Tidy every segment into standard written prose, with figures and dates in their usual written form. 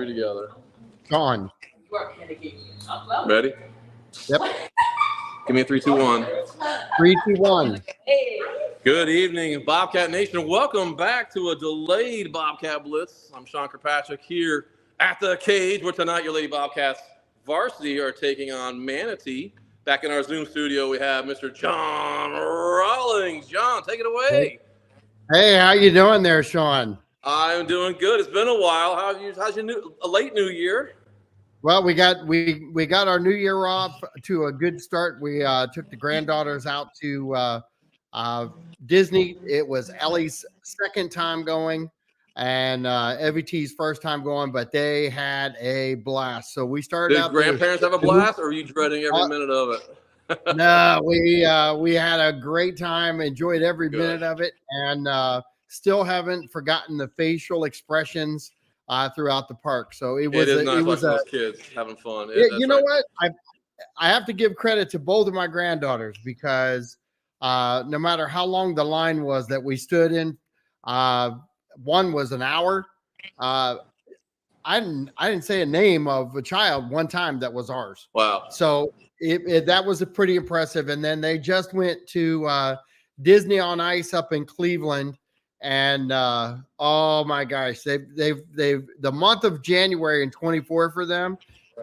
three together. Sean. Ready? Yep. Give me a 3, 2, 1. 3, 2, 1. Good evening, Bobcat Nation. Welcome back to a delayed Bobcat Blitz. I'm Sean Kirkpatrick here at the cage, where tonight your Lady Bobcats varsity are taking on Manatee. Back in our Zoom studio, we have Mr. John Rawlings. John, take it away. Hey, how you doing there, Sean? I'm doing good. It's been a while. How's your late New Year? Well, we got our New Year off to a good start. We took the granddaughters out to Disney. It was Ellie's second time going, and Evie T's first time going, but they had a blast. So we started Did out. grandparents have a blast, or are you dreading every minute of it? No, we had a great time, enjoyed every minute of it, and still haven't forgotten the facial expressions throughout the park. So it was those kids having fun. You know what? I have to give credit to both of my granddaughters, because no matter how long the line was that we stood in, one was an hour. I didn't say a name of a child one time that was ours. Wow. So that was pretty impressive. And then they just went to Disney on Ice up in Cleveland. And oh my gosh, they've the month of January in 24 for them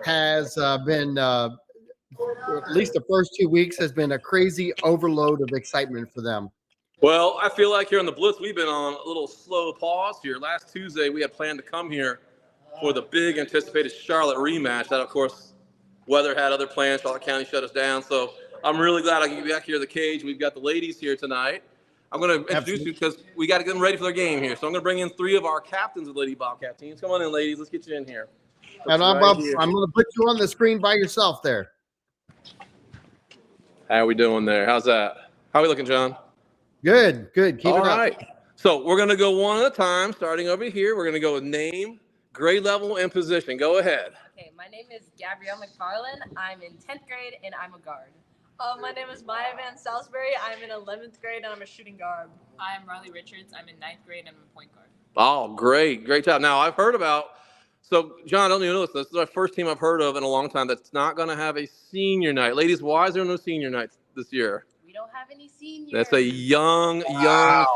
has been at least the first 2 weeks has been a crazy overload of excitement for them. Well, I feel like here on the Blitz, we've been on a little slow pause here. Last Tuesday, we had planned to come here for the big anticipated Charlotte rematch. That, of course, weather had other plans. Charlotte County shut us down. So I'm really glad I can be back here at the cage. We've got the ladies here tonight. I'm going to introduce you because we got to get them ready for their game here. So I'm going to bring in three of our captains of the Lady Bobcat teams. Come on in, ladies. Let's get you in here. And I'm going to put you on the screen by yourself there. How are we doing there? How's that? How are we looking, John? Good. Keep it up. All right. So we're going to go one at a time, starting over here. We're going to go with name, grade level, and position. Go ahead. Okay, my name is Gabrielle McFarland. I'm in 10th grade, and I'm a guard. My name is Maya Van Salisbury. I'm in 11th grade, and I'm a shooting guard. I'm Riley Richards. I'm in 9th grade, and I'm a point guard. Oh, great job. Now, I've heard about, so John, I don't even know this is our first team I've heard of in a long time that's not going to have a senior night. Ladies, why is there no senior night this year? We don't have any seniors. That's a young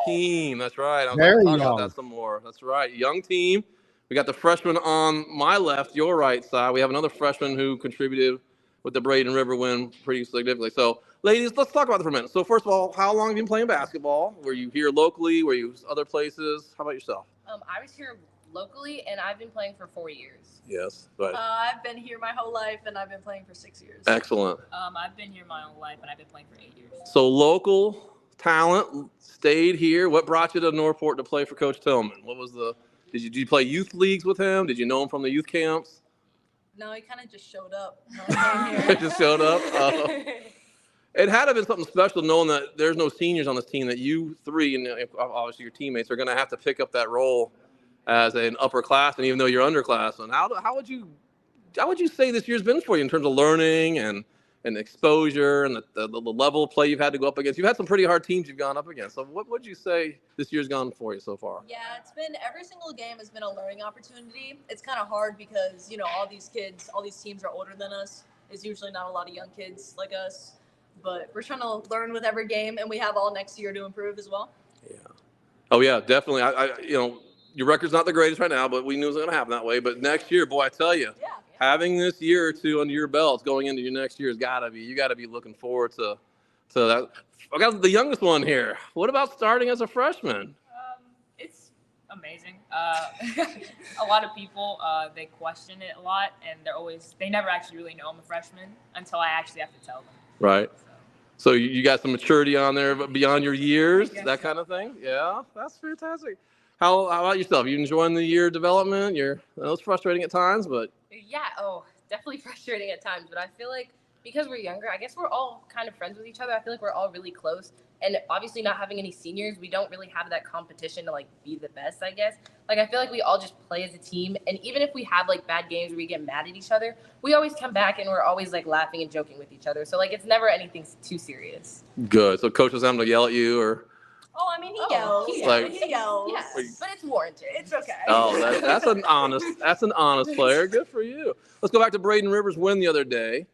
team. That's right. I'm going to talk about that some more. That's right. Young team. We got the freshman on my left, your right side. We have another freshman who contributed with the Braden River win pretty significantly. So, ladies, let's talk about it for a minute. So, first of all, how long have you been playing basketball? Were you here locally? Were you other places? How about yourself? I was here locally, and I've been playing for 4 years. Yes. Right. I've been here my whole life, and I've been playing for 6 years. Excellent. I've been here my whole life, and I've been playing for 8 years. So, local talent stayed here. What brought you to Northport to play for Coach Tilman? What was did you play youth leagues with him? Did you know him from the youth camps? No, he kind of just showed up. Just showed up? It had to have been something special knowing that there's no seniors on this team, that you three, and obviously your teammates, are going to have to pick up that role as an upperclassman, even though you're underclassmen. How would you say this year's been for you in terms of learning and exposure and the level of play you've had to go up against? You've had some pretty hard teams you've gone up against. So what would you say this year's gone for you so far? Yeah, it's been every single game has been a learning opportunity. It's kind of hard because, all these teams are older than us. There's usually not a lot of young kids like us, but we're trying to learn with every game, and we have all next year to improve as well. Yeah. Oh yeah, definitely. Your record's not the greatest right now, but we knew it was going to happen that way. But next year, boy, I tell you. Yeah. Having this year or two under your belts going into your next year you got to be looking forward to that. I got the youngest one here. What about starting as a freshman? It's amazing. A lot of people, they question it a lot, and they never actually really know I'm a freshman until I actually have to tell them. Right. So you got some maturity on there beyond your years, that kind of thing? Yeah, that's fantastic. How about yourself? You enjoying the year development? I know it's frustrating at times, but. Yeah, definitely frustrating at times, but I feel like because we're younger, I guess we're all kind of friends with each other. I feel like we're all really close, and obviously not having any seniors, we don't really have that competition to be the best, I guess. I feel like we all just play as a team, and even if we have bad games where we get mad at each other, we always come back and we're always laughing and joking with each other. So it's never anything too serious. Good. So coach doesn't have to yell at you or Oh, I mean, he Oh, yells. he yells. He yells. Yeah, Wait. but it's warranted. It's okay. Oh, that's an honest player. Good for you. Let's go back to Braden Rivers' win the other day.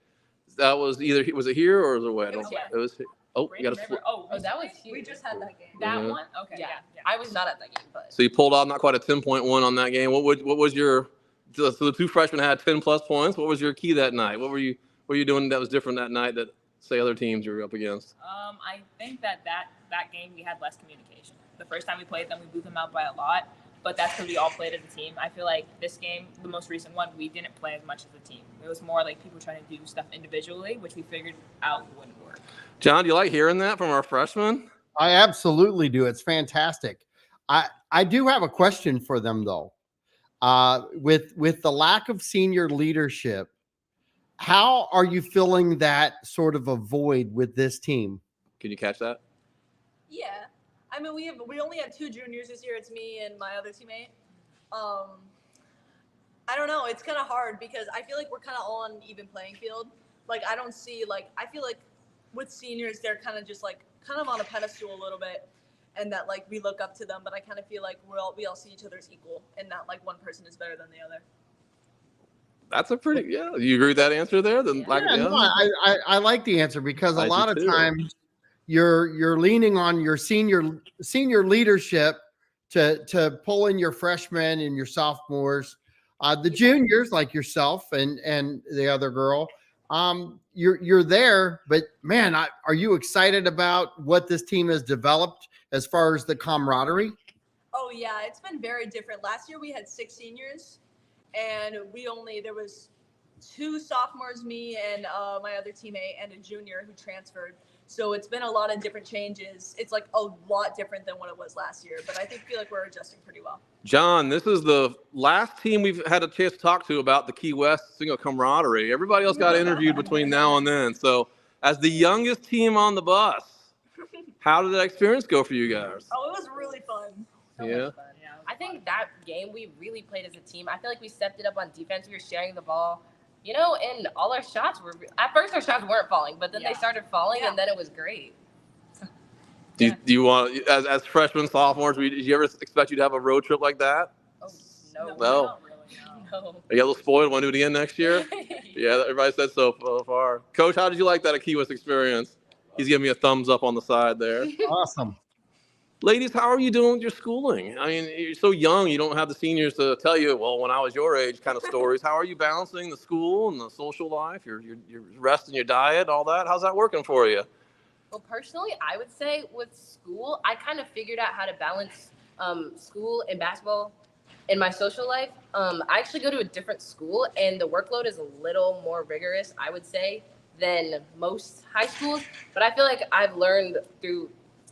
That was was it here or was it away? It was here. It was. Oh, you got Brandon to. River. Oh, Oh, that was huge. We just had that game. that Mhm. one. Okay. Yeah. Yeah. I was not at that game, but So you pulled off not quite a 10-point win on that game. What was your? So the two freshmen had 10+ points. What was your key that night? What were you doing that was different that night that say other teams you were up against? I think that game we had less communication. The first time we played them, we blew them out by a lot. But that's because we all played as a team. I feel like this game, the most recent one, we didn't play as much as a team. It was more like people trying to do stuff individually, which we figured out wouldn't work. John, do you like hearing that from our freshmen? I absolutely do. It's fantastic. I do have a question for them though. With the lack of senior leadership, how are you filling that sort of a void with this team? Can you catch that? Yeah. I mean, we only have 2 juniors this year. It's me and my other teammate. I don't know. It's kind of hard because I feel like we're kind of all on an even playing field. Like, I don't see, like, I feel like with seniors, they're kind of just, like, kind of on a pedestal a little bit, and that, like, we look up to them. But I kind of feel like we all see each other as equal, and not, like, one person is better than the other. That's a pretty, yeah. You agree with that answer there? Then, Yeah. No, I like the answer because a I do lot of too. times you're leaning on your senior leadership to pull in your freshmen and your sophomores, the juniors like yourself and the other girl. You're there, but man, are you excited about what this team has developed as far as the camaraderie? Oh, yeah. It's been very different. Last year we had 6 seniors, and there was 2 sophomores, me and my other teammate, and a junior who transferred. So it's been a lot of different changes. It's like a lot different than what it was last year, but I feel like we're adjusting pretty well. John, this is the last team we've had a chance to talk to about the Key West single camaraderie. Everybody else got interviewed between now and then. So, as the youngest team on the bus, how did that experience go for you guys? Oh, it was really fun. so Yeah. much fun. I think that game we really played as a team. I feel like we stepped it up on defense. We were sharing the ball, and all our shots were. At first, our shots weren't falling, but then they started falling, and then it was great. Do you want, as freshmen, sophomores, did you ever expect you to have a road trip like that? Oh no, No. Not really, no. no. Are you a little spoiled? Want to do it again next year? Yeah, everybody said so far. Coach, how did you like that at Key West experience? He's giving me a thumbs up on the side there. Awesome. Ladies, how are you doing with your schooling? I mean, you're so young, you don't have the seniors to tell you, well, when I was your age kind of stories. How are you balancing the school and the social life, your rest and your diet, all that? How's that working for you? Well, personally, I would say with school, I kind of figured out how to balance school and basketball in my social life. I actually go to a different school, and the workload is a little more rigorous, I would say, than most high schools. But I feel like I've learned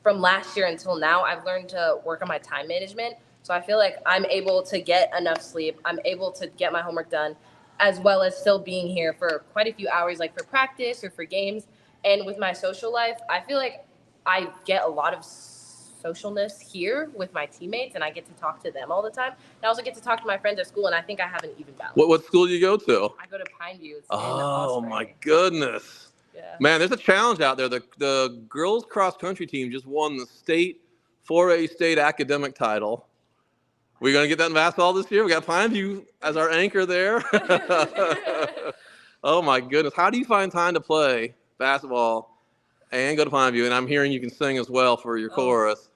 from last year until now, I've learned to work on my time management. So I feel like I'm able to get enough sleep. I'm able to get my homework done, as well as still being here for quite a few hours, like for practice or for games. And with my social life, I feel like I get a lot of socialness here with my teammates, and I get to talk to them all the time. I also get to talk to my friends at school, and I think I have an even balance. What school do you go to? I go to Pineview. It's Oh, in my Osprey. goodness. Yeah. Man, there's a challenge out there. The girls cross country team just won the 4A state academic title. We're going to get that in basketball this year. We got Pineview as our anchor there. Oh, my goodness. How do you find time to play basketball and go to Pineview? And I'm hearing you can sing as well for your chorus.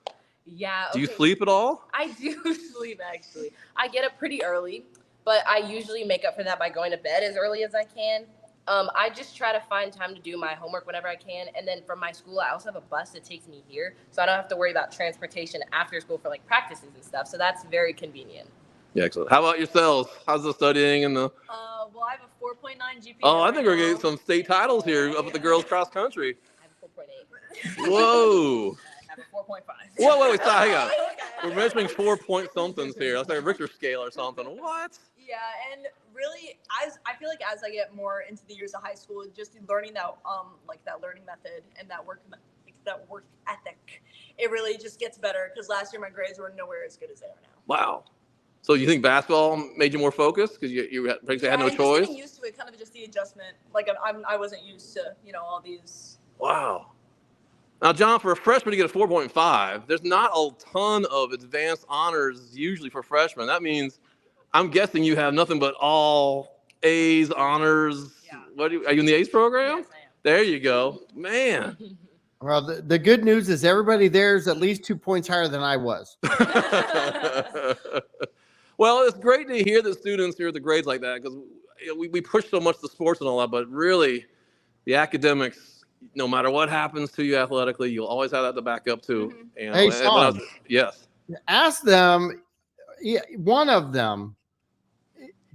Yeah. Do you okay. sleep at all? I do sleep, actually. I get up pretty early, but I usually make up for that by going to bed as early as I can. I just try to find time to do my homework whenever I can. And then from my school, I also have a bus that takes me here, so I don't have to worry about transportation after school for like practices and stuff. So that's very convenient. Yeah, excellent. How about yourselves? How's the studying and the? Well, I have a 4.9 GPA. Oh, I right think we're now. getting some state titles here up at the girls cross country. I have a 4.8. Whoa. I have a 4.5. Whoa, hang on. Okay. We're measuring 4 point somethings here. That's like a Richter scale or something. What? Yeah, and really, I feel like as I get more into the years of high school, just learning that that learning method and that work ethic, it really just gets better. Because last year my grades were nowhere as good as they are now. Wow. So you think basketball made you more focused because you basically had no and choice? Just getting used to it, kind of just the adjustment. Like I wasn't used to all these. Wow. Now, John, for a freshman to get a 4.5, there's not a ton of advanced honors usually for freshmen. That means I'm guessing you have nothing but all A's, honors. Yeah. Are you in the A's program? Yes, I am. There you go. Man. Well, the good news is everybody there is at least 2 points higher than I was. Well, it's great to hear that students hear the grades like that because we push so much the sports and all that, but really the academics, no matter what happens to you athletically, you'll always have that to back up too. Mm-hmm. Hey, Sean. Yes. Ask them, one of them,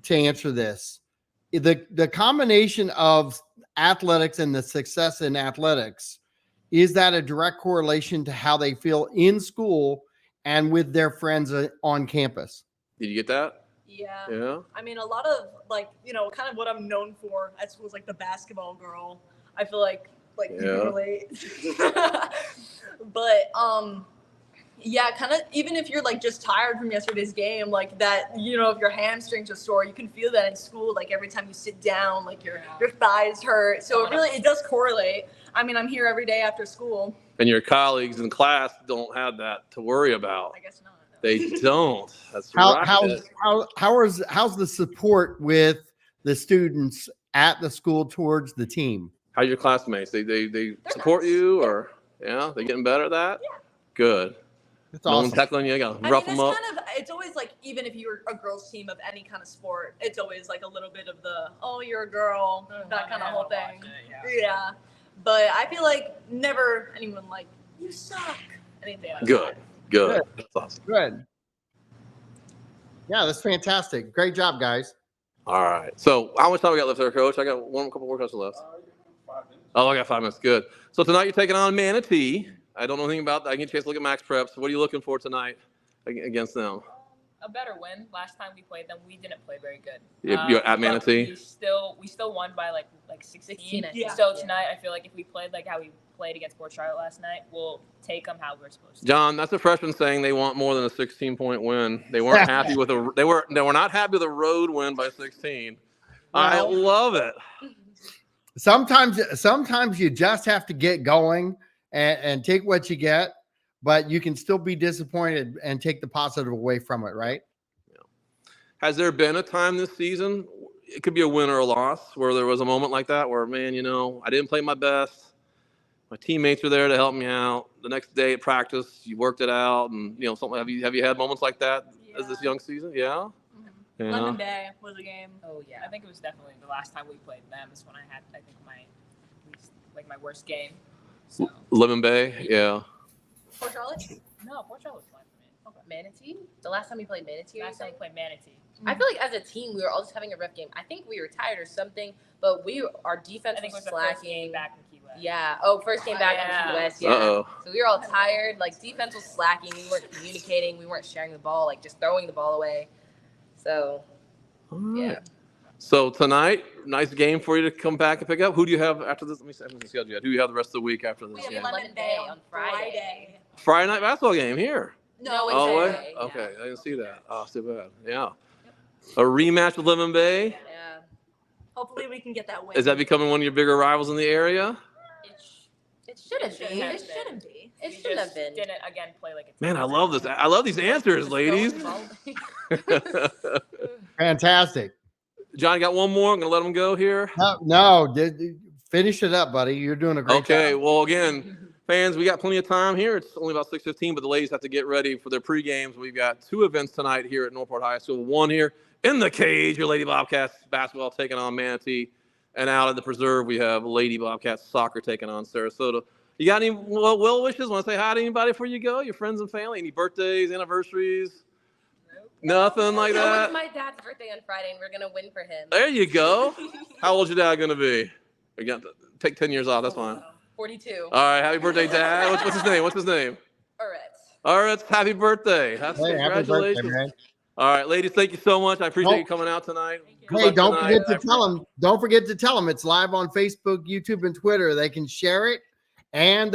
to answer this. The combination of athletics and the success in athletics, is that a direct correlation to how they feel in school and with their friends on campus? Did you get that? Yeah. Yeah. I mean, a lot of kind of what I'm known for at school is like the basketball girl. I feel like you can relate. But yeah, kind of even if you're like just tired from yesterday's game, like that, if your hamstrings are sore, you can feel that in school. Like every time you sit down, like your thighs hurt. So it does correlate. I mean, I'm here every day after school. And your colleagues in class don't have that to worry about. I guess not. No. They don't. That's right. How's the support with the students at the school towards the team? How's your classmates? They support nice. You, or they getting better at that? Yeah. Good. That's No awesome. one tackling you. Gotta rough them up. It's always like, even if you're a girls team of any kind of sport, it's always like a little bit of the, oh, you're a girl, that kind of whole thing. Yeah. But I feel like never anyone like, you suck. Anything like that. Good. That's awesome. Good. Yeah, that's fantastic. Great job, guys. All right. So how much time we got left there, Coach? I got a couple more questions left. 5 minutes. Oh, I got 5 minutes. Good. So tonight you're taking on Manatee. I don't know anything about that. I get a chance to look at Max Preps. What are you looking for tonight against them? A better win. Last time we played them, we didn't play very good. You're at Manatee? We still won by like 16. Yeah. So tonight, I feel like if we played like how we played against Port Charlotte last night, we'll take them how we're supposed to. John, that's a freshman saying they want more than a 16-point win. They weren't happy with they were not happy with a road win by 16. I love it. Sometimes you just have to get going and take what you get, but you can still be disappointed and take the positive away from it, right? Yeah. Has there been a time this season, it could be a win or a loss, where there was a moment like that where, man, I didn't play my best. My teammates were there to help me out. The next day at practice, you worked it out, and something. Have you had moments like that as this young season? Yeah. Mm-hmm. Yeah. Lemon Bay was a game. Oh yeah, I think it was definitely the last time we played them is when I had my worst game. So. Lemon Bay, yeah. Port Charlotte? No, Port Charlotte was fine for me. Okay. Manatee? The last time we played Manatee? Last time we played Manatee. I feel like as a team, we were all just having a rough game. I think we were tired or something, but our defense was slacking. Back in Key West. Yeah. Oh, first game back in Key West. Yeah. Uh-oh. So we were all tired. Like defense was slacking. We weren't communicating. We weren't sharing the ball. Like just throwing the ball away. So. Yeah. So tonight, nice game for you to come back and pick up. Who do you have after this? Let me see how you have. Who do you have the rest of the week after this We have game? Lemon Bay on Friday. Friday night basketball game here. No, Oh, it's wait. Saturday. Okay, I didn't see that. Oh, too bad. Yeah. A rematch with Lemon Bay. Yeah. Hopefully we can get that win. Is that becoming one of your bigger rivals in the area? It shouldn't be. It shouldn't be. It We shouldn't just have been. didn't again play like a Man, I love this. I love these answers, ladies. Fantastic. John, got one more. I'm going to let him go here. No, finish it up, buddy. You're doing a great Okay, job. well, again, fans, we got plenty of time here. It's only about 6:15, but the ladies have to get ready for their pre-games. We've got 2 events tonight here at Northport High School. One here in the cage, your Lady Bobcats basketball taking on Manatee. And out at the preserve, we have Lady Bobcats soccer taking on Sarasota. You got any well wishes? Want to say hi to anybody before you go? Your friends and family? Any birthdays, anniversaries? Nothing like So that? it's my dad's birthday on Friday, and we're gonna win for him. There you go. How old's your dad going to be? You got to take 10 years off. That's fine. 42. All right. Happy birthday, Dad. What's his name? What's his name? All right. Happy birthday. That's Hey, happy congratulations. birthday, man. All right, ladies. Thank you so much. I appreciate you coming out tonight. Good Hey, luck don't tonight. forget to tell them. Don't forget to tell them it's live on Facebook, YouTube, and Twitter. They can share it, and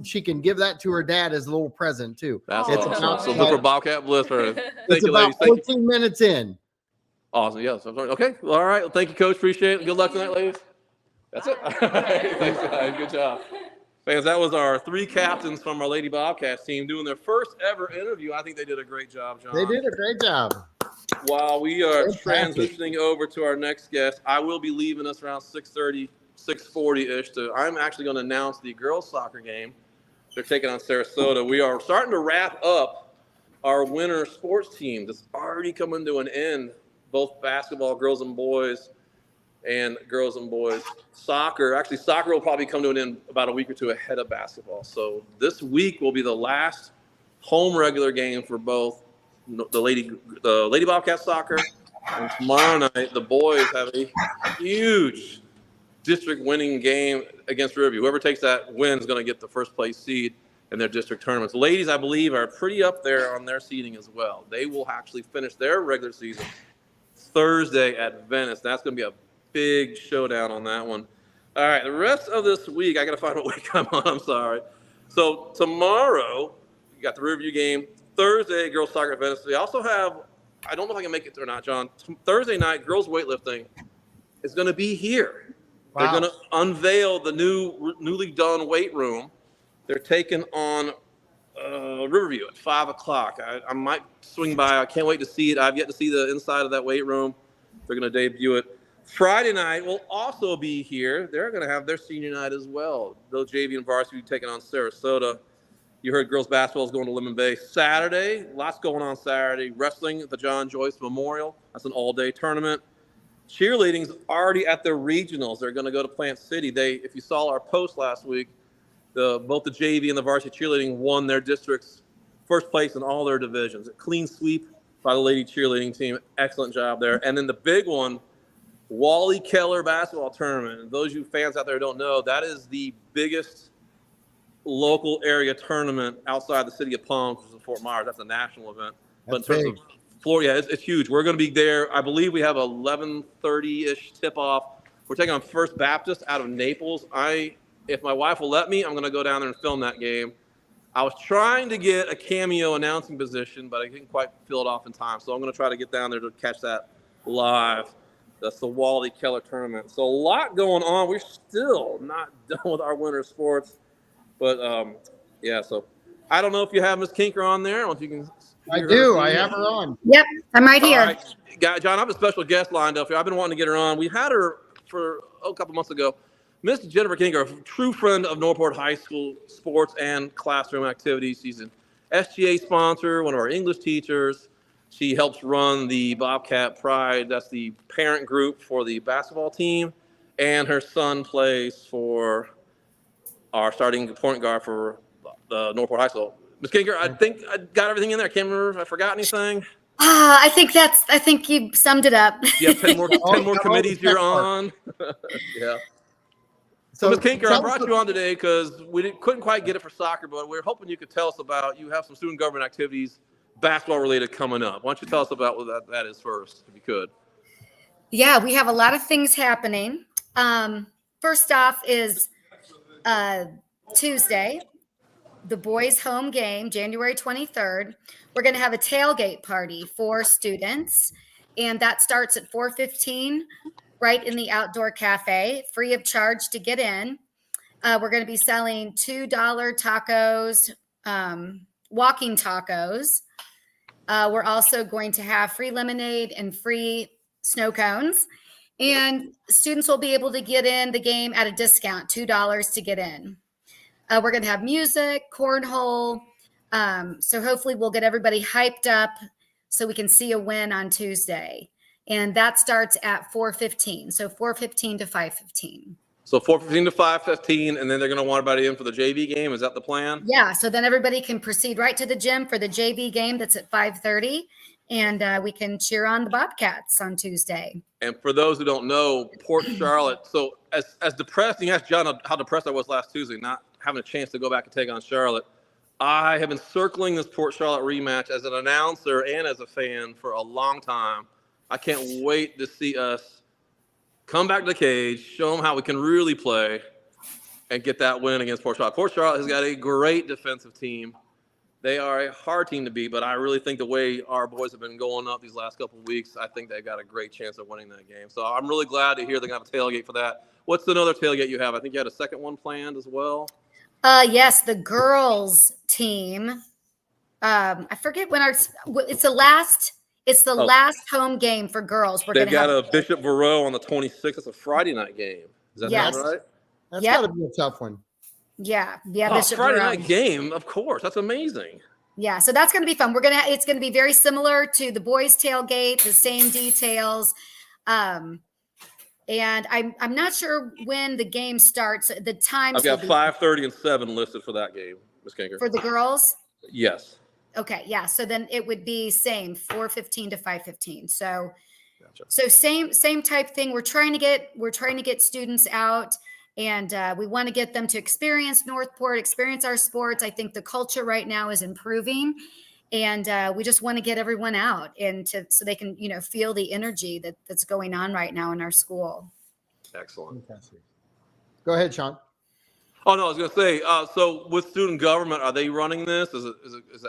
she can give that to her dad as a little present too. That's It's awesome. about- So look for Bobcat Bliss. Thank It's you, about ladies. Thank you. 14 minutes in. Awesome. Yes. Okay. All right. Well, thank you, Coach. Appreciate it. Good luck tonight, ladies. That's it. Thanks, guys. Good job. Fans, that was our 3 captains from our Lady Bobcats team doing their first ever interview. I think they did a great job, John. They did a great job. While we are Fantastic. transitioning over to our next guest, I will be leaving us around 6:30, 6:40-ish. I'm actually going to announce the girls' soccer game. They're taking on Sarasota. We are starting to wrap up our winter sports team. That's already coming to an end, both basketball, girls and boys, and girls and boys soccer. Actually, soccer will probably come to an end about a week or two ahead of basketball. So this week will be the last home regular game for both the Lady Bobcat soccer, and tomorrow night the boys have a huge district winning game against Riverview. Whoever takes that win is going to get the first place seed in their district tournaments. Ladies, I believe, are pretty up there on their seeding as well. They will actually finish their regular season Thursday at Venice. That's going to be a big showdown on that one. All right, the rest of this week, I got to find what week I'm on. I'm sorry. So tomorrow, you got the Riverview game. Thursday, girls soccer at Venice. We also have, I don't know if I can make it or not, John. Thursday night, girls weightlifting is going to be here. Wow. They're going to unveil the newly done weight room. They're taking on Riverview at 5 o'clock. I might swing by. I can't wait to see it. I've yet to see the inside of that weight room. They're going to debut it. Friday night will also be here. They're going to have their senior night as well. Those JV and varsity taking on Sarasota. You heard girls basketball is going to Lemon Bay. Saturday, lots going on Saturday. Wrestling at the John Joyce Memorial. That's an all-day tournament. Cheerleading's already at their regionals. They're going to go to Plant City. If you saw our post last week, both the JV and the varsity cheerleading won their district's first place in all their divisions. A clean sweep by the lady cheerleading team. Excellent job there. And then the big one, Wally Keller basketball tournament. And those of you fans out there who don't know, that is the biggest local area tournament outside the city of Palm, which is in Fort Myers. That's a national event. But in terms of Florida, yeah, it's huge. We're going to be there. I believe we have 11:30-ish tip-off. We're taking on First Baptist out of Naples. If my wife will let me, I'm going to go down there and film that game. I was trying to get a cameo announcing position, but I didn't quite fill it off in time. So I'm going to try to get down there to catch that live. That's the Wally Keller tournament. So a lot going on. We're still not done with our winter sports. But, yeah, so I don't know if you have Miss Kinker on there. I don't know if you can. I do. I have her on. Yep, I'm right here. All right. John, I have a special guest lined up here. I've been wanting to get her on. We had her for a couple months ago. Miss Jennifer Kinker, a true friend of Northport High School sports and classroom activities. She's an SGA sponsor, one of our English teachers. She helps run the Bobcat Pride. That's the parent group for the basketball team. And her son plays for our starting point guard for the Northport High School. Ms. Kinker, I think I got everything in there. I can't remember if I forgot anything. I think you summed it up. You have 10 more committees you're on. Yeah. So, Ms. Kinker, I brought you on today because we couldn't quite get it for soccer, but we're hoping you could tell us about, you have some student government activities, basketball related, coming up. Why don't you tell us about what that is first, if you could? Yeah, we have a lot of things happening. First off is Tuesday, the boys' home game, January 23rd. We're going to have a tailgate party for students, and that starts at 4:15 right in the outdoor cafe, free of charge to get in. We're going to be selling $2 tacos, walking tacos. We're also going to have free lemonade and free snow cones. And students will be able to get in the game at a discount, $2 to get in. We're going to have music, cornhole. So hopefully we'll get everybody hyped up so we can see a win on Tuesday. And that starts at 4:15. So 4:15 to 5:15. So 4:15 to 5:15, and then they're going to want everybody in for the JV game. Is that the plan? Yeah. So then everybody can proceed right to the gym for the JV game that's at 5:30. And we can cheer on the Bobcats on Tuesday. And for those who don't know, Port Charlotte. So as depressed, you asked John how depressed I was last Tuesday, not having a chance to go back and take on Charlotte. I have been circling this Port Charlotte rematch as an announcer and as a fan for a long time. I can't wait to see us come back to the cage, show them how we can really play, and get that win against Port Charlotte. Port Charlotte has got a great defensive team. They are a hard team to beat, but I really think the way our boys have been going up these last couple of weeks, I think they've got a great chance of winning that game. So I'm really glad to hear they're going to have a tailgate for that. What's another tailgate you have? I think you had a second one planned as well. Yes, the girls team. I forget when it's the last home game for girls. We're They've going to have got a Bishop Verot on the 26th. It's a Friday night game. Does that Yes. sound right? That's Yep. got to be a tough one. Yeah, Oh, Bishop Friday Verone. night game, of course. That's amazing. Yeah, so that's going to be fun. It's going to be very similar to the boys' tailgate, the same details. And I'm not sure when the game starts. The times I've got 5:30 and 7 listed for that game, Ms. Kinker. for the girls. Yes. Okay, yeah. So then it would be same 4:15 to 5:15. So, Gotcha. so same type thing. We're trying to get students out, and we want to get them to experience Northport, experience our sports. I think the culture right now is improving, and we just want to get everyone out and so they can feel the energy that's going on right now in our school. Excellent. Go ahead, Sean. Oh no, I was going to say. So with student government, are they running this? Is it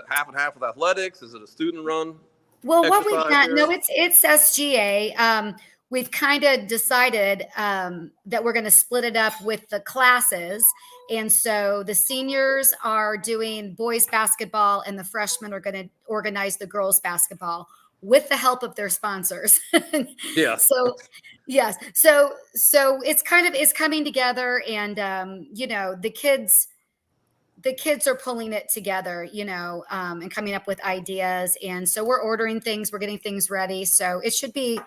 half and half with athletics? Is it a student run? Well, what we've exercise done, here? no, it's SGA. We've kind of decided that we're going to split it up with the classes. And so the seniors are doing boys basketball and the freshmen are going to organize the girls basketball with the help of their sponsors. Yeah. So, yes. So it's coming together, and, the kids are pulling it together, and coming up with ideas. And so we're ordering things, we're getting things ready. So it should be,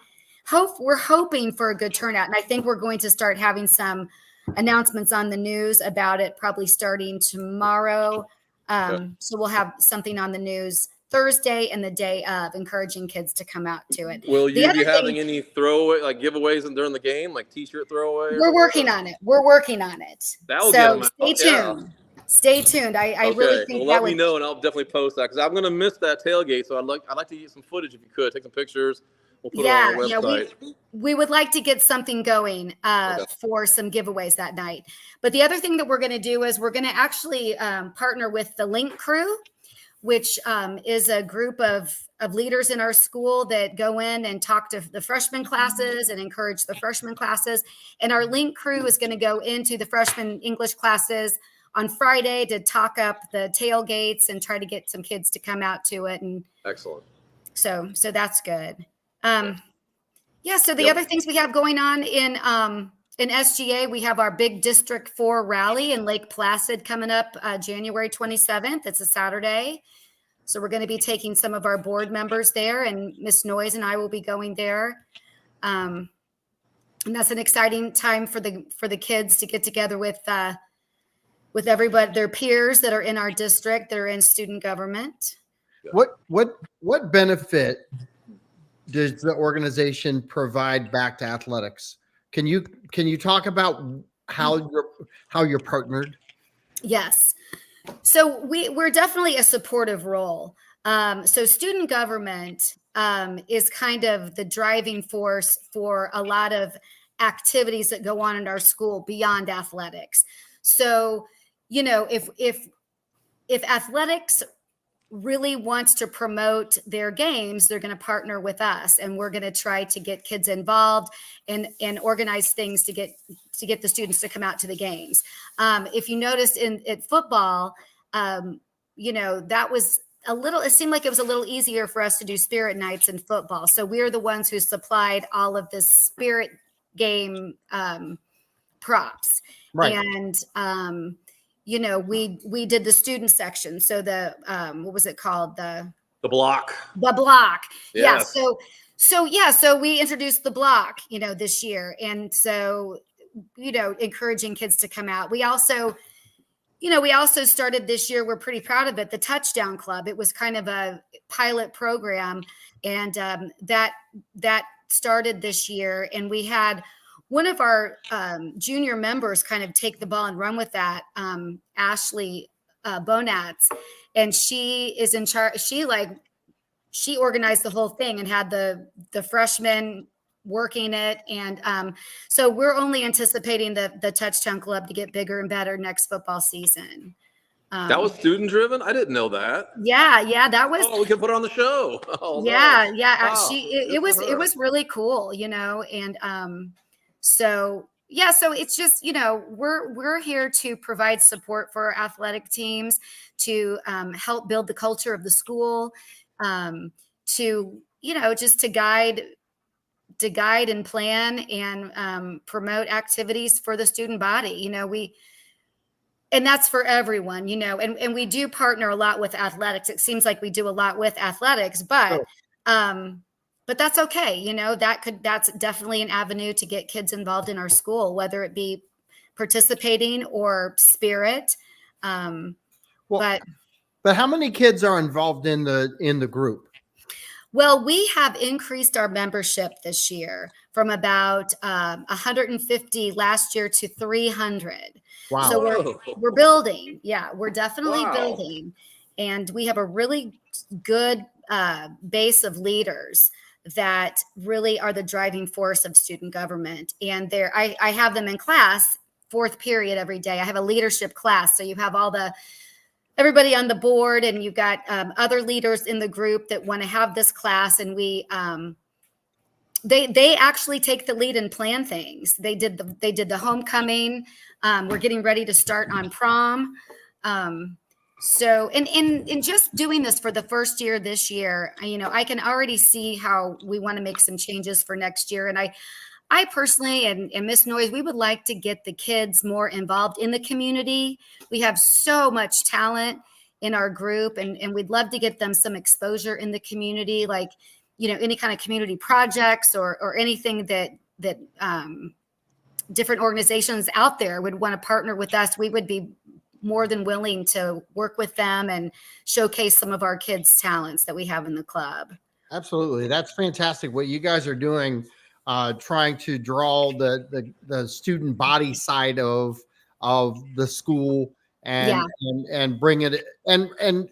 we're hoping for a good turnout. And I think we're going to start having some announcements on the news about it, probably starting tomorrow. So we'll have something on the news Thursday and the day of, encouraging kids to come out to it. Will you be having any throwaway, like giveaways during the game, like T-shirt throwaway? We're working on it. That'll So get them out. stay tuned. Yeah. Stay tuned. I really think let me know, and I'll definitely post that because I'm gonna miss that tailgate. So I'd like to get some footage if you could. Take some pictures. We'll put it on our website. We would like to get something going for some giveaways that night. But the other thing that we're going to do is we're going to actually partner with the Link Crew, which is a group of leaders in our school that go in and talk to the freshman classes and encourage the freshman classes. And our Link Crew is going to go into the freshman English classes on Friday to talk up the tailgates and try to get some kids to come out to it. And excellent. So that's good. So the other things we have going on in SGA, we have our big District 4 rally in Lake Placid coming up January 27th. It's a Saturday. So we're going to be taking some of our board members there, and Miss Noyes and I will be going there. And that's an exciting time for the kids to get together with everybody, their peers that are in our district, that are in student government. What benefit does the organization provide back to athletics? Can you talk about how you're partnered? Yes. So we're definitely a supportive role. So student government is kind of the driving force for a lot of activities that go on in our school beyond athletics. So, if athletics really wants to promote their games, they're going to partner with us, and we're going to try to get kids involved and organize things to get the students to come out to the games. If you noticed at football, that was it seemed like it was a little easier for us to do spirit nights in football. So we're the ones who supplied all of the spirit game props. Right. And, we did the student section. So what was it called? The block. The block. Yes. Yeah. So we introduced the block, this year. And so, encouraging kids to come out. We also started this year, we're pretty proud of it, the Touchdown Club. It was kind of a pilot program. And that started this year. And we had one of our junior members kind of take the ball and run with that, Ashley Bonatz, and she is in charge. She organized the whole thing and had the freshmen working it. And so we're only anticipating the Touchdown Club to get bigger and better next football season. That was student driven? I didn't know that. Yeah, that was. Oh, we can put her on the show. Oh, yeah, nice. yeah. Wow. It was really cool, and so Yeah, so it's just, we're here to provide support for our athletic teams, to help build the culture of the school, to just to guide and plan and promote activities for the student body. And that's for everyone, and we do partner a lot with athletics. It seems like we do a lot with athletics, but that's okay. That's definitely an avenue to get kids involved in our school, whether it be participating or spirit. But how many kids are involved in the group? Well, we have increased our membership this year from about 150 last year to 300. Wow. So we're building. Yeah, we're definitely Wow. building. And we have a really good base of leaders that really are the driving force of student government. And I have them in class, 4th period every day. I have a leadership class. So you have everybody on the board, and you've got other leaders in the group that want to have this class. And they actually take the lead and plan things. They did the homecoming. We're getting ready to start on prom. So in just doing this for the first year this year, I can already see how we want to make some changes for next year. And I personally and Miss Noyes, we would like to get the kids more involved in the community. We have so much talent in our group, and we'd love to get them some exposure in the community, like, any kind of community projects or anything that different organizations out there would want to partner with us. We would be more than willing to work with them and showcase some of our kids' talents that we have in the club. Absolutely. That's fantastic what you guys are doing, trying to draw the student body side of the school and bring it. And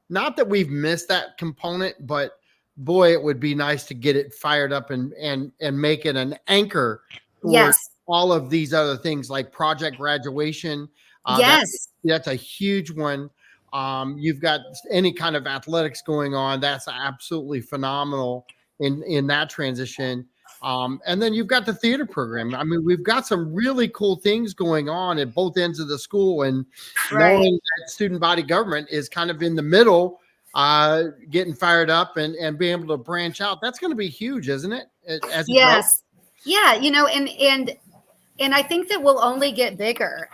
not that we've missed that component, but boy, it would be nice to get it fired up and make it an anchor for all of these other things like project graduation. That's a huge one. You've got any kind of athletics going on. That's absolutely phenomenal in that transition. And then you've got the theater program. I mean, we've got some really cool things going on at both ends of the school, and knowing that student body government is kind of in the middle, getting fired up and being able to branch out. That's going to be huge, isn't it? Yes. Yeah. And I think that we'll only get bigger.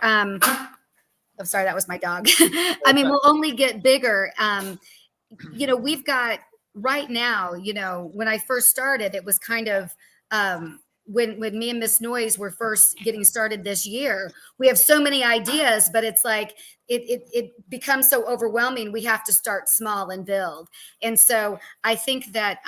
I'm sorry, that was my dog. I mean, we'll only get bigger. We've got right now, when I first started, it was kind of when me and Miss Noyes were first getting started this year, we have so many ideas, but it's like it becomes so overwhelming. We have to start small and build. And so I think that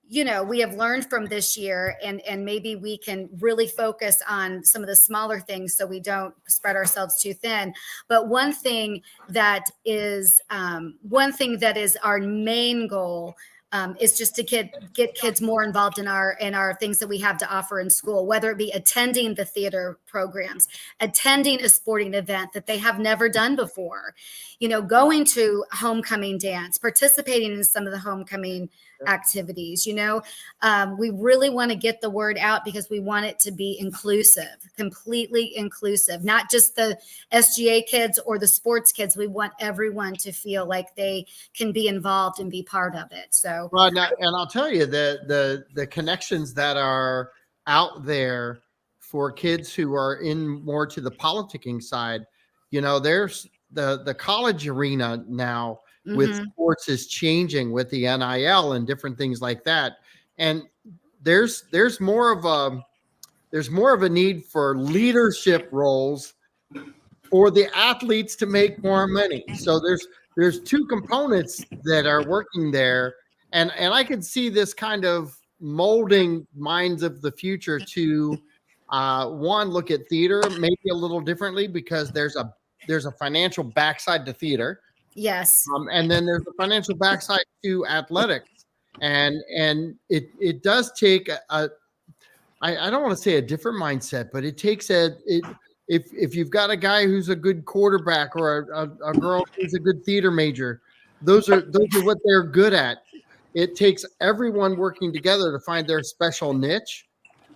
we have learned from this year, and maybe we can really focus on some of the smaller things so we don't spread ourselves too thin. But one thing that is our main goal is just to get kids more involved in our things that we have to offer in school, whether it be attending the theater programs, attending a sporting event that they have never done before, going to homecoming dance, participating in some of the homecoming activities. We really want to get the word out because we want it to be inclusive, completely inclusive, not just the SGA kids or the sports kids. We want everyone to feel like they can be involved and be part of it. So, well, and I'll tell you the connections that are out there for kids who are in more to the politicking side. There's the college arena now. With sports is changing with the NIL and different things like that. And there's more of a need for leadership roles for the athletes to make more money. So there's two components that are working there. And I could see this kind of molding minds of the future to one, look at theater maybe a little differently, because there's a financial backside to theater. Yes. And then there's a financial backside to athletics, and it does take I don't want to say a different mindset, but it takes if you've got a guy who's a good quarterback or a girl who's a good theater major, those are what they're good at. It takes everyone working together to find their special niche,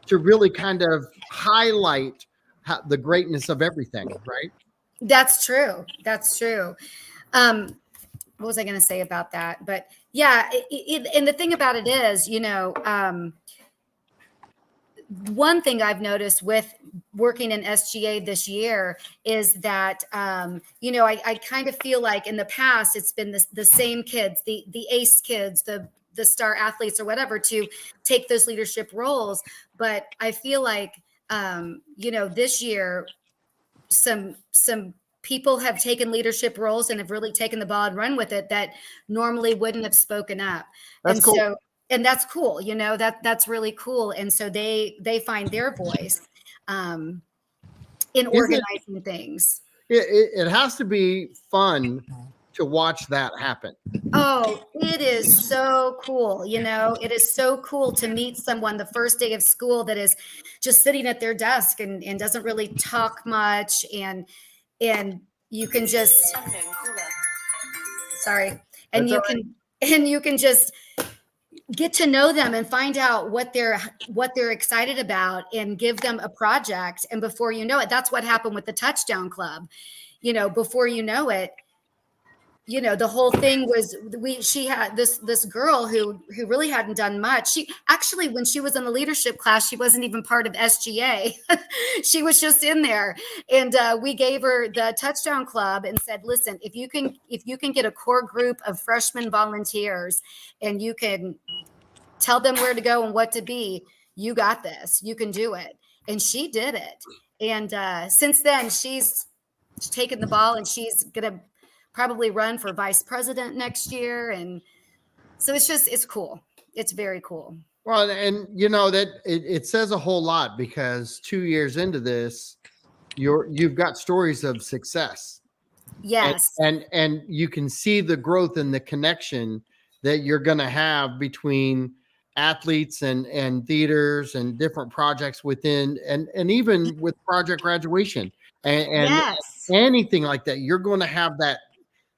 to really kind of highlight the greatness of everything, right? That's true. That's true. What was I going to say about that? But yeah, and the thing about it is, one thing I've noticed with working in SGA this year is that, I kind of feel like in the past, it's been the same kids, the ace kids, the star athletes or whatever, to take those leadership roles. But I feel like, this year, some people have taken leadership roles and have really taken the ball and run with it that normally wouldn't have spoken up. That's cool. So, and that's cool, that's really cool. And so they find their voice in organizing things. It has to be fun to watch that happen. Oh, it is so cool. It is so cool to meet someone the first day of school that is just sitting at their desk and doesn't really talk much. And you can just, sorry. And you can just get to know them and find out what they're excited about and give them a project. And before you know it, that's what happened with the Touchdown Club. Before you know it, the whole thing was she had this girl who really hadn't done much. She actually, when she was in the leadership class, she wasn't even part of SGA. She was just in there. And we gave her the Touchdown Club and said, listen, if you can get a core group of freshman volunteers and you can tell them where to go and what to be, you got this, you can do it. And she did it. And since then she's taken the ball and she's going to probably run for vice president next year. And so it's cool. It's very cool. Well, and that it says a whole lot, because 2 years into this, you've got stories of success. Yes. And you can see the growth and the connection that you're going to have between athletes and theaters and different projects within, and even with project graduation and yes. anything like that. You're going to have that,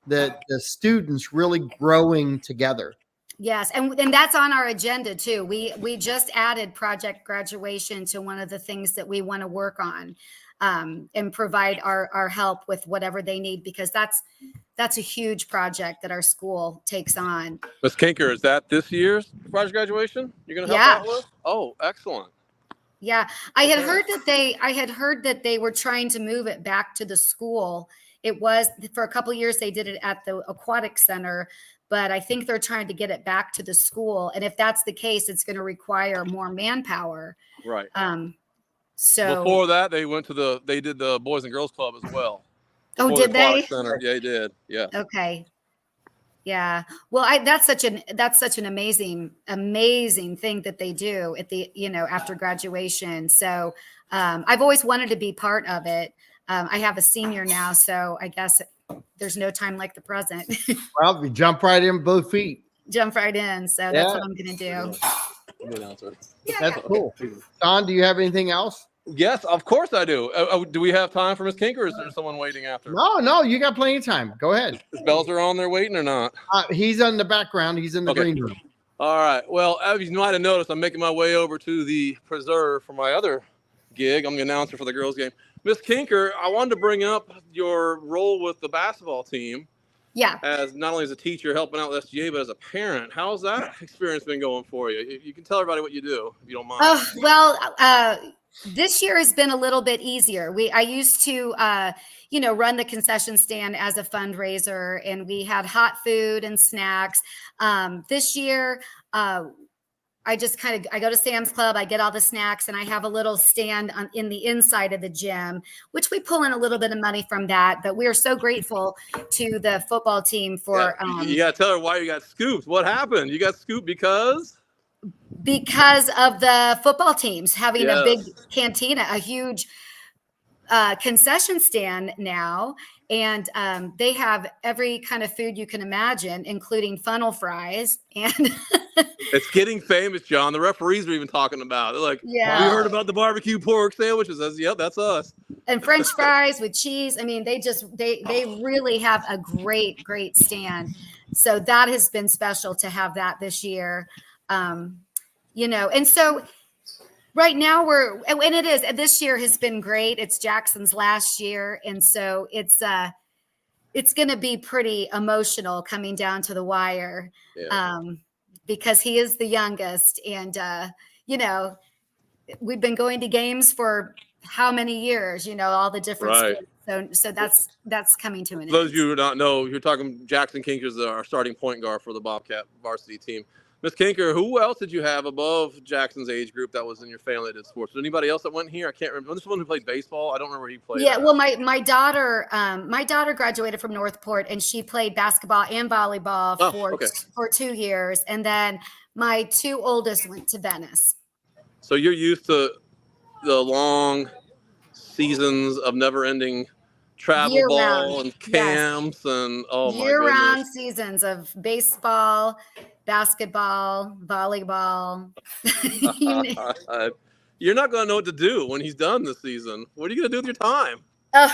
the students really growing together. Yes. And that's on our agenda too. We just added project graduation to one of the things that we want to work on, and provide our help with whatever they need, because that's a huge project that our school takes on. Ms. Kinker, is that this year's project graduation you're going to help out with? Oh, excellent. Yeah. I had heard that they were trying to move it back to the school. It was for a couple of years, they did it at the aquatic center, but I think they're trying to get it back to the school. And if that's the case, it's going to require more manpower. Right. So before that, they did the Boys and Girls Club as well. Oh, did they? Center. Yeah, they did. Yeah. Okay. Yeah. Well, that's such an amazing thing that they do at the, after graduation. So I've always wanted to be part of it. I have a senior now, so I guess there's no time like the present. Well, we jump right in both feet. Jump right in. So that's what I'm going to do. That's cool. Don, do you have anything else? Yes, of course I do. Do we have time for Ms. Kinker, or is there someone waiting after? No, you got plenty of time. Go ahead. Is Belser on there waiting or not? He's in the background. He's in the green room. All right. Well, as you might have noticed, I'm making my way over to the preserve for my other gig. I'm the announcer for the girls' game. Ms. Kinker, I wanted to bring up your role with the basketball team. Yeah. As not only as a teacher helping out with SGA, but as a parent. How's that experience been going for you? You can tell everybody what you do, if you don't mind. Oh, well, this year has been a little bit easier. I used to, run the concession stand as a fundraiser, and we had hot food and snacks. This year, I just I go to Sam's Club, I get all the snacks, and I have a little stand in the inside of the gym, which we pull in a little bit of money from that. But we are so grateful to the football team for. You got to tell her why you got scooped. What happened? You got scooped because of the football teams having a big cantina, a huge concession stand now. And they have every kind of food you can imagine, including funnel fries. And it's getting famous, John. The referees are even talking about it. They're like, you heard about the barbecue pork sandwiches? Yep, that's us. And French fries with cheese. I mean, they really have a great stand. So that has been special to have that this year. And so right now and it is, this year has been great. It's Jackson's last year. And so it's going to be pretty emotional coming down to the wire. Yeah. Because he is the youngest, and we've been going to games for how many years, all the different Right. sports. So that's coming to an end. For those of you who do not know, you're talking Jackson Kinker is our starting point guard for the Bobcat varsity team. Miss Kinker, who else did you have above Jackson's age group that was in your family that did sports? Was anybody else that went here? I can't remember. This one who played baseball. I don't remember where he played. Yeah, well, my daughter graduated from Northport, and she played basketball and volleyball for 2 years, and then my 2 oldest went to Venice. So you're used to the long seasons of never-ending travel Year ball round. and camps, yes. And my goodness. Year-round seasons of baseball, basketball, volleyball. You're not going to know what to do when he's done this season. What are you going to do with your time?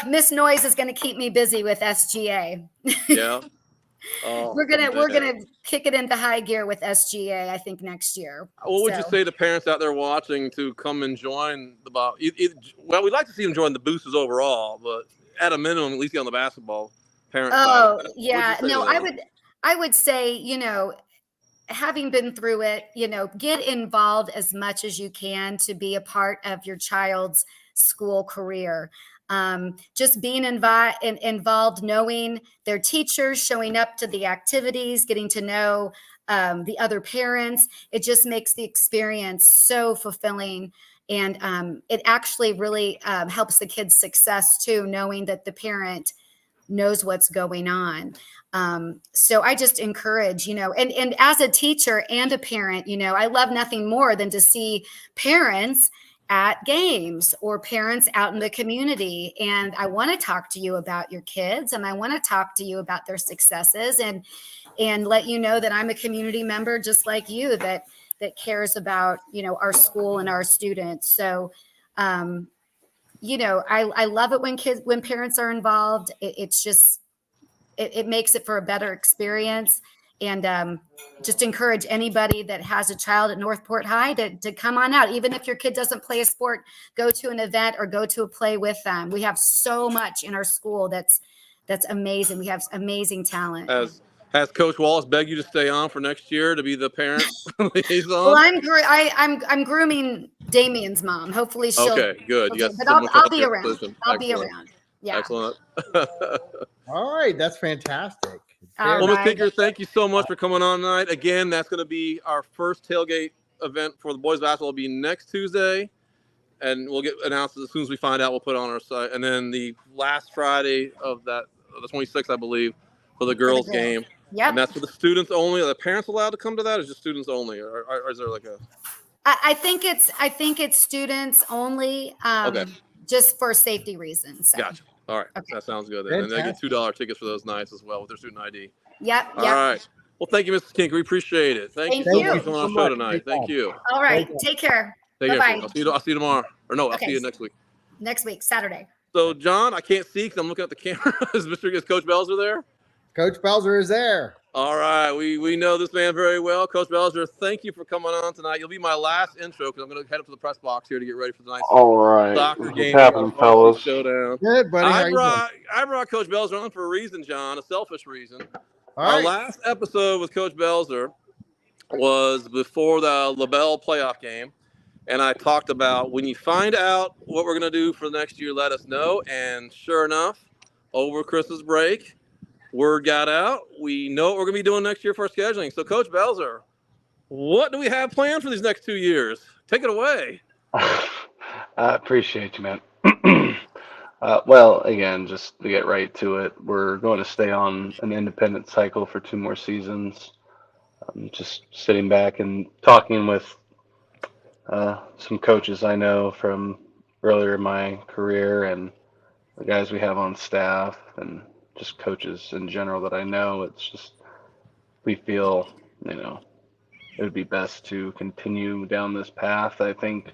Miss Noise is going to keep me busy with SGA. Yeah. Oh, we're gonna kick it into high gear with SGA, I think, next year. What would you say to parents out there watching to come and join the ball? Well, we'd like to see them join the boosters overall, but at a minimum, at least get on the basketball parent side. Oh, yeah. No, I would say, having been through it, get involved as much as you can to be a part of your child's school career. Just being involved, knowing their teachers, showing up to the activities, getting to know the other parents. It just makes the experience so fulfilling. And it actually really helps the kid's success too, knowing that the parent knows what's going on. So I just encourage, and as a teacher and a parent, I love nothing more than to see parents at games or parents out in the community. And I want to talk to you about your kids, and I want to talk to you about their successes, and let you know that I'm a community member just like you that cares about, our school and our students. So, I love it when parents are involved. It's just, it makes it for a better experience. And just encourage anybody that has a child at Northport High to come on out. Even if your kid doesn't play a sport, go to an event or go to a play with them. We have so much in our school that's amazing. We have amazing talent. Has Coach Wallace begged you to stay on for next year to be the parent liaison? Well, I'm grooming Damien's mom. Hopefully she'll. Okay, good. Okay, but I'll be around. I'll be around. Yeah. Excellent. All right, that's fantastic. Well, Ms. Kinker, thank you so much for coming on tonight. Again, that's going to be our first tailgate event for the boys basketball. Will be next Tuesday, and we'll get announced as soon as we find out. We'll put it on our site, and then the last Friday of the 26th, I believe, for the girls' game. Yep. And that's for the students only. Are the parents allowed to come to that, or just students only, or is there like a? I think it's students only. Okay. Just for safety reasons. So. Gotcha. All right. Okay. That sounds good. And they get $2 tickets for those nights as well with their student ID. Yep. All right. Well, thank you, Mrs. Kinker. We appreciate it. Thank you so much for coming on the show tonight. Thank you. All right. Take care. Bye-bye. I'll see you tomorrow. Or no, I'll see you next week. Next week, Saturday. So, John, I can't see because I'm looking at the camera. Is Coach Belser there? Coach Belser is there. All right. We know this man very well. Coach Belser, thank you for coming on tonight. You'll be my last intro because I'm going to head up to the press box here to get ready for tonight's soccer game. Fellas. Showdown. Good, buddy. I brought Coach Belser on for a reason, John, a selfish reason. Our last episode with Coach Belser was before the LaBelle playoff game, and I talked about when you find out what we're going to do for next year, let us know. And sure enough, over Christmas break, word got out. We know what we're going to be doing next year for our scheduling. So, Coach Belser, what do we have planned for these next 2 years? Take it away. I appreciate you, man. Well, again, just to get right to it, we're going to stay on an independent cycle for 2 more seasons. Just sitting back and talking with some coaches I know from earlier in my career and the guys we have on staff and just coaches in general that I know. It's just, we feel, it would be best to continue down this path. I think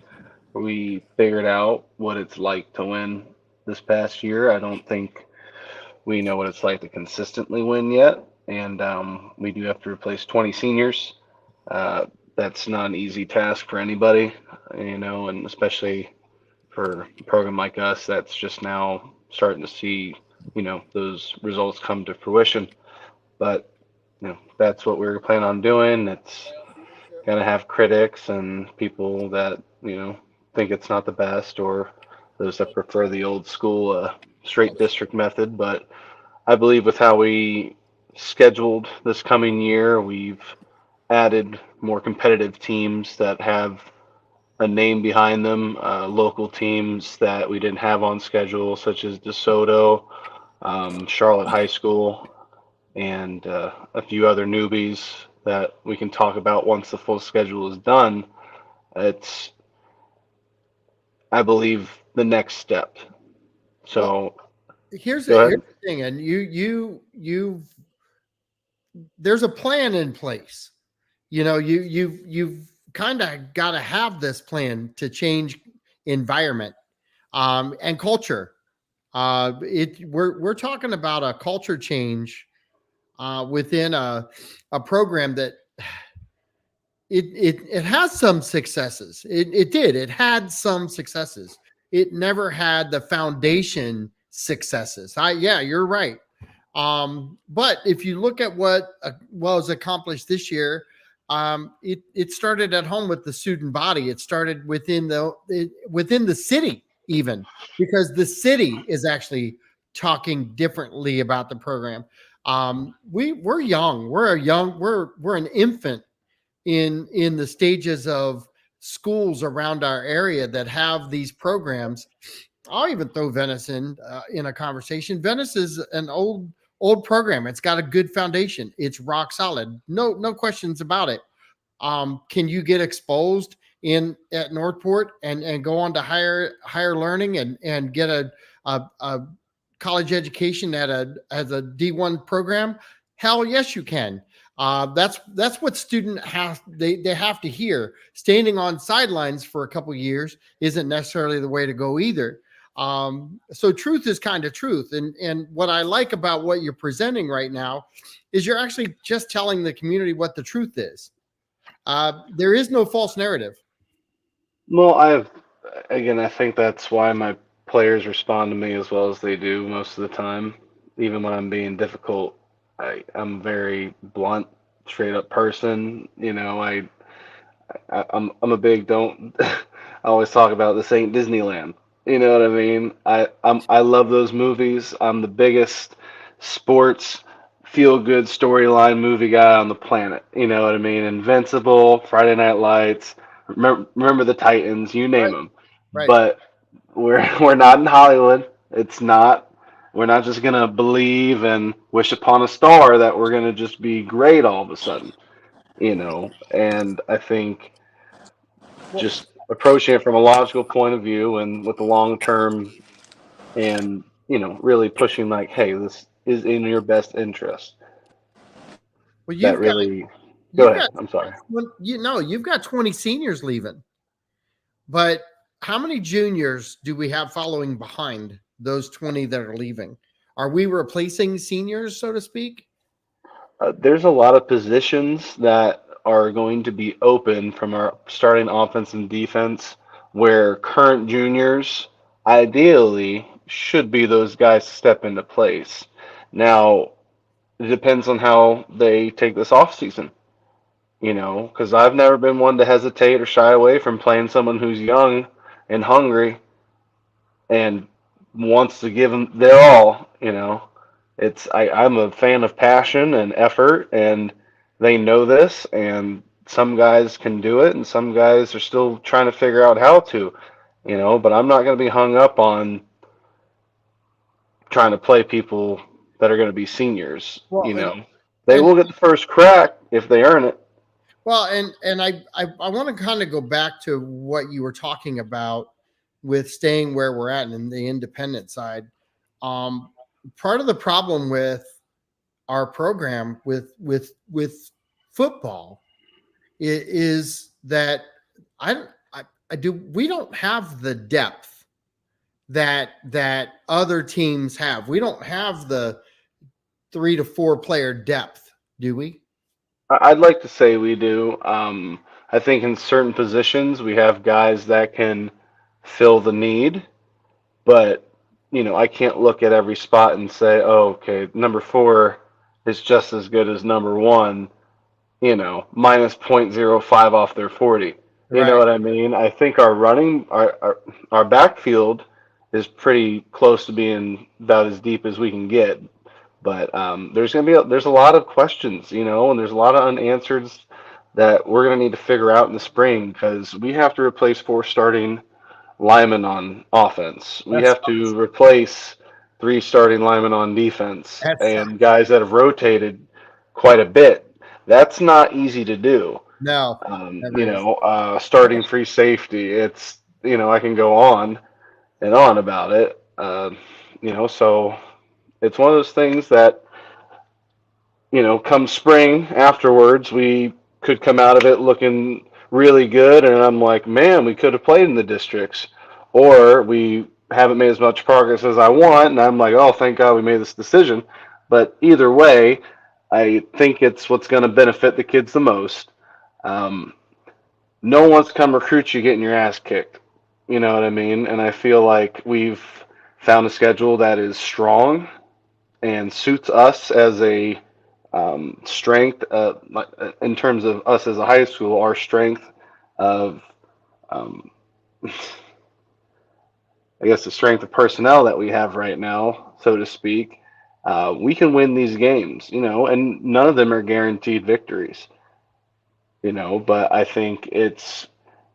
we figured out what it's like to win this past year. I don't think we know what it's like to consistently win yet. And we do have to replace 20 seniors. that's not an easy task for anybody, and especially for a program like us that's just now starting to see, those results come to fruition. But, that's what we're planning on doing. It's going to have critics and people that, think it's not the best, or those that prefer the old school straight district method. But I believe with how we scheduled this coming year, we've added more competitive teams that have a name behind them, local teams that we didn't have on schedule, such as DeSoto, Charlotte High School, and a few other newbies that we can talk about once the full schedule is done. It's, I believe, the next step. So Here's go ahead. the thing, and there's a plan in place. You've kind of got to have this plan to change environment and culture. We're talking about a culture change within a program that it has some successes. It had some successes. It never had the foundation successes. Yeah, you're right. But if you look at what was accomplished this year, it started at home with the student body. It started within the city, even, because the city is actually talking differently about the program. We're young. We're an infant in the stages of schools around our area that have these programs. I'll even throw Venice in a conversation. Venice is an old program. It's got a good foundation. It's rock solid. No questions about it. Can you get exposed at Northport and go on to higher learning and get a college education as a D1 program? Hell yes, you can. That's what students they have to hear. Standing on sidelines for a couple of years isn't necessarily the way to go either. So truth is kind of truth. And what I like about what you're presenting right now is you're actually just telling the community what the truth is. There is no false narrative. Well, I think that's why my players respond to me as well as they do most of the time. Even when I'm being difficult, I'm a very blunt, straight up person. I'm a big don't. I always talk about this ain't Disneyland. You know what I mean? I love those movies. I'm the biggest sports feel good storyline movie guy on the planet. You know what I mean? Invincible, Friday Night Lights, remember the Titans, you name them. Right. But we're not in Hollywood. It's not. We're not just gonna believe and wish upon a star that we're gonna just be great all of a sudden. And I think just approaching it from a logical point of view and with the long term, and really pushing like, hey, this is in your best interest. Well, That really go ahead. I'm sorry. You've got 20 seniors leaving, but how many juniors do we have following behind those 20 that are leaving? Are we replacing seniors, so to speak? There's a lot of positions that are going to be open from our starting offense and defense where current juniors ideally should be those guys to step into place. Now, it depends on how they take this off season, because I've never been one to hesitate or shy away from playing someone who's young and hungry and wants to give them their all. I'm a fan of passion and effort, and they know this, and some guys can do it and some guys are still trying to figure out how to, but I'm not going to be hung up on trying to play people that are going to be seniors. They will get the first crack if they earn it. Well, and I want to kind of go back to what you were talking about with staying where we're at in the independent side. Part of the problem with our program with football is that we don't have the depth that other teams have. We don't have the 3 to 4 player depth, do we? I'd like to say we do. I think in certain positions we have guys that can fill the need, but I can't look at every spot and say, oh, okay, number 4 is just as good as number 1, minus .05 off their 40. You know Right. what I mean? I think our backfield is pretty close to being about as deep as we can get. But there's a lot of questions, and there's a lot of unanswered that we're gonna need to figure out in the spring because we have to replace 4 starting linemen on offense. We That's have to replace 3 starting linemen on defense that's and guys that have rotated quite a bit. That's not easy to do. no, never is. Starting free safety. I can go on and on about it. So it's one of those things that, come spring afterwards, we could come out of it looking really good. And I'm like, man, we could have played in the districts. Or we haven't made as much progress as I want. And I'm like, oh, thank God we made this decision. But either way, I think it's what's going to benefit the kids the most. No one wants to come recruit you getting your ass kicked. You know what I mean? And I feel like we've found a schedule that is strong and suits us as a strength in terms of us as a high school, our strength of, um, I guess, the strength of personnel that we have right now, so to speak. We can win these games, and none of them are guaranteed victories, but I think it's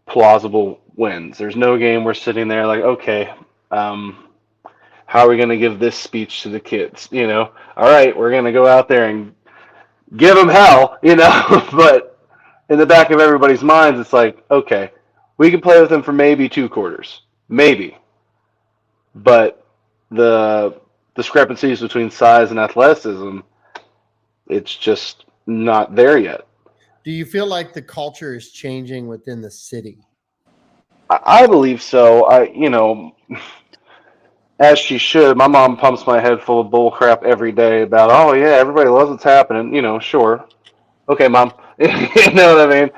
plausible wins. There's no game we're sitting there like, okay, how are we going to give this speech to the kids? All right, we're going to go out there and give them hell, but in the back of everybody's minds, it's like, okay, we can play with them for maybe 2 quarters, maybe, but the discrepancies between size and athleticism, it's just not there yet. Do you feel like the culture is changing within the city? I believe so. As she should. My mom pumps my head full of bull crap every day about, oh yeah, everybody loves what's happening. Sure. Okay, mom. You know what I mean?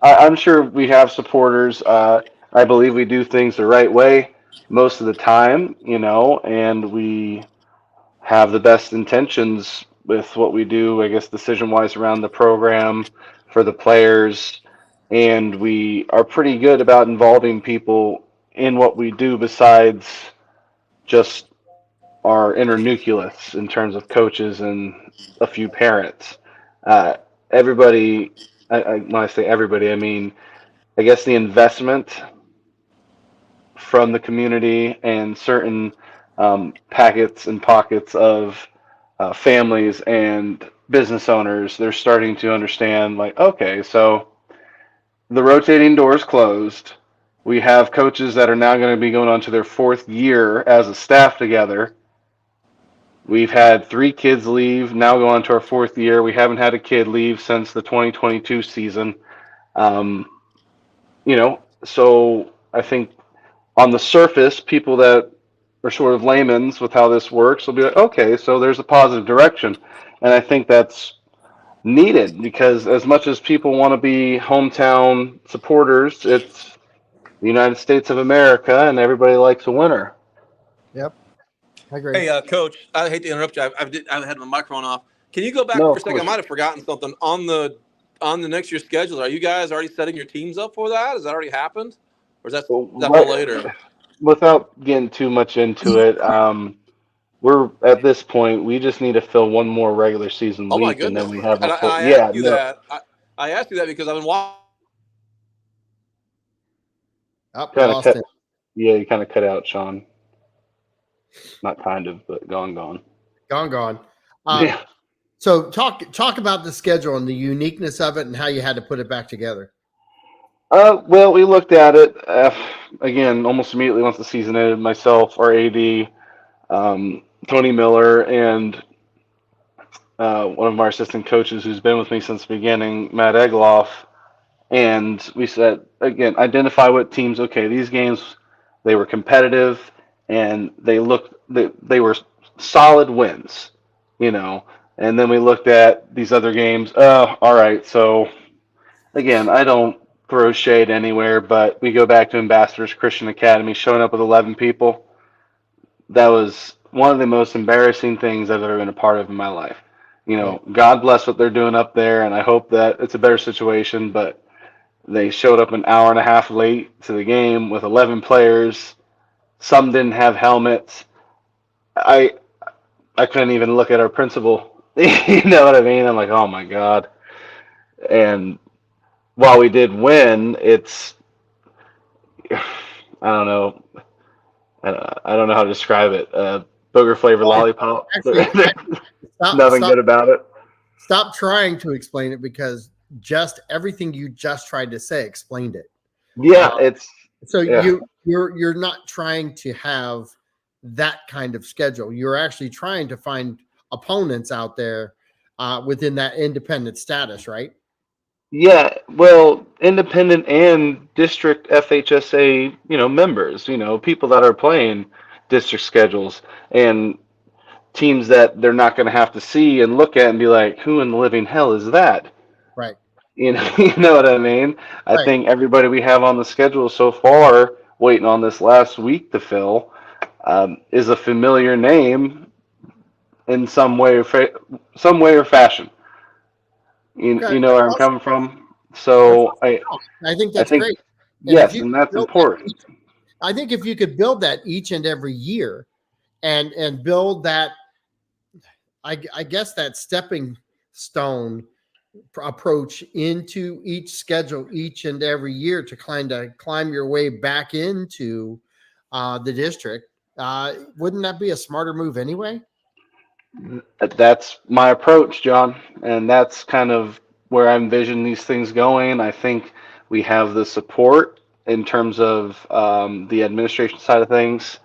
I'm sure we have supporters. I believe we do things the right way most of the time, and we have the best intentions with what we do, I guess, decision wise around the program for the players. And we are pretty good about involving people in what we do besides just our inner nucleus in terms of coaches and a few parents. Everybody, when I say everybody, I mean, I guess the investment from the community and certain packets and pockets of families and business owners, they're starting to understand, like, okay, so the rotating doors closed. We have coaches that are now going to be going on to their 4th year as a staff together. We've had 3 kids leave, now go on to our 4th year. We haven't had a kid leave since the 2022 season. So I think on the surface, people that are sort of layman's with how this works will be like, okay, so there's a positive direction. And I think that's needed because as much as people want to be hometown supporters, it's the United States of America and everybody likes a winner. Yep, I agree. Hey, Coach, I hate to interrupt you. I had my microphone off. Can you go back No, for a of second? I course. might have forgotten something on the next year's schedule. Are you guys already setting your teams up for that? Has that already happened, or is that for later? Without getting too much into it, we're at this point. We just need to fill one more regular season Oh my week, and then goodness! we have And a I, and full. I Yeah, asked you no. that. I asked you that because I've been watching. Oh, Kind of lost cut. it. Yeah, you kind of cut out, Sean. Not kind of, but gone. Gone. Yeah. So talk about the schedule and the uniqueness of it and how you had to put it back together. Well, we looked at it again almost immediately once the season ended. Myself, our AD, Tony Miller, and one of our assistant coaches who's been with me since the beginning, Matt Egloff. And we said, again, identify what teams, okay, these games, they were competitive and they were solid wins, And then we looked at these other games. All right, so again, I don't throw shade anywhere, but we go back to Ambassadors Christian Academy showing up with 11 people. That was one of the most embarrassing things I've ever been a part of in my life. You know, God bless what they're doing up there, and I hope that it's a better situation, but they showed up an hour and a half late to the game with 11 players. Some didn't have helmets. I I couldn't even look at our principal. You know what I mean? I'm like, oh my God. And while we did win, it's I don't know. I don't know how to describe it. Booger flavored Well, lollipop. actually, stop, Nothing stop, good about it. stop trying to explain it because just everything you just tried to say explained it. Yeah, Uh, it's so yeah. you're not trying to have that kind of schedule. You're actually trying to find opponents out there within that independent status, right? Yeah, well, independent and district FHSA, members, people that are playing district schedules and teams that they're not going to have to see and look at and be like, who in the living hell is that? Right. You know what I mean? I Right. think everybody we have on the schedule so far, waiting on this last week to fill, is a familiar name in some way or fashion. Okay. You know where I'm coming from. That's So awesome. I think I that's think great. And if yes, you and that's build that, important. I think if you could build that each and every year, and build that, I guess that stepping stone approach into each schedule each and every year to kind of climb your way back into the district. Wouldn't that be a smarter move anyway? That's my approach, John, and that's kind of where I envision these things going. I think we have the support in terms of the administration side of things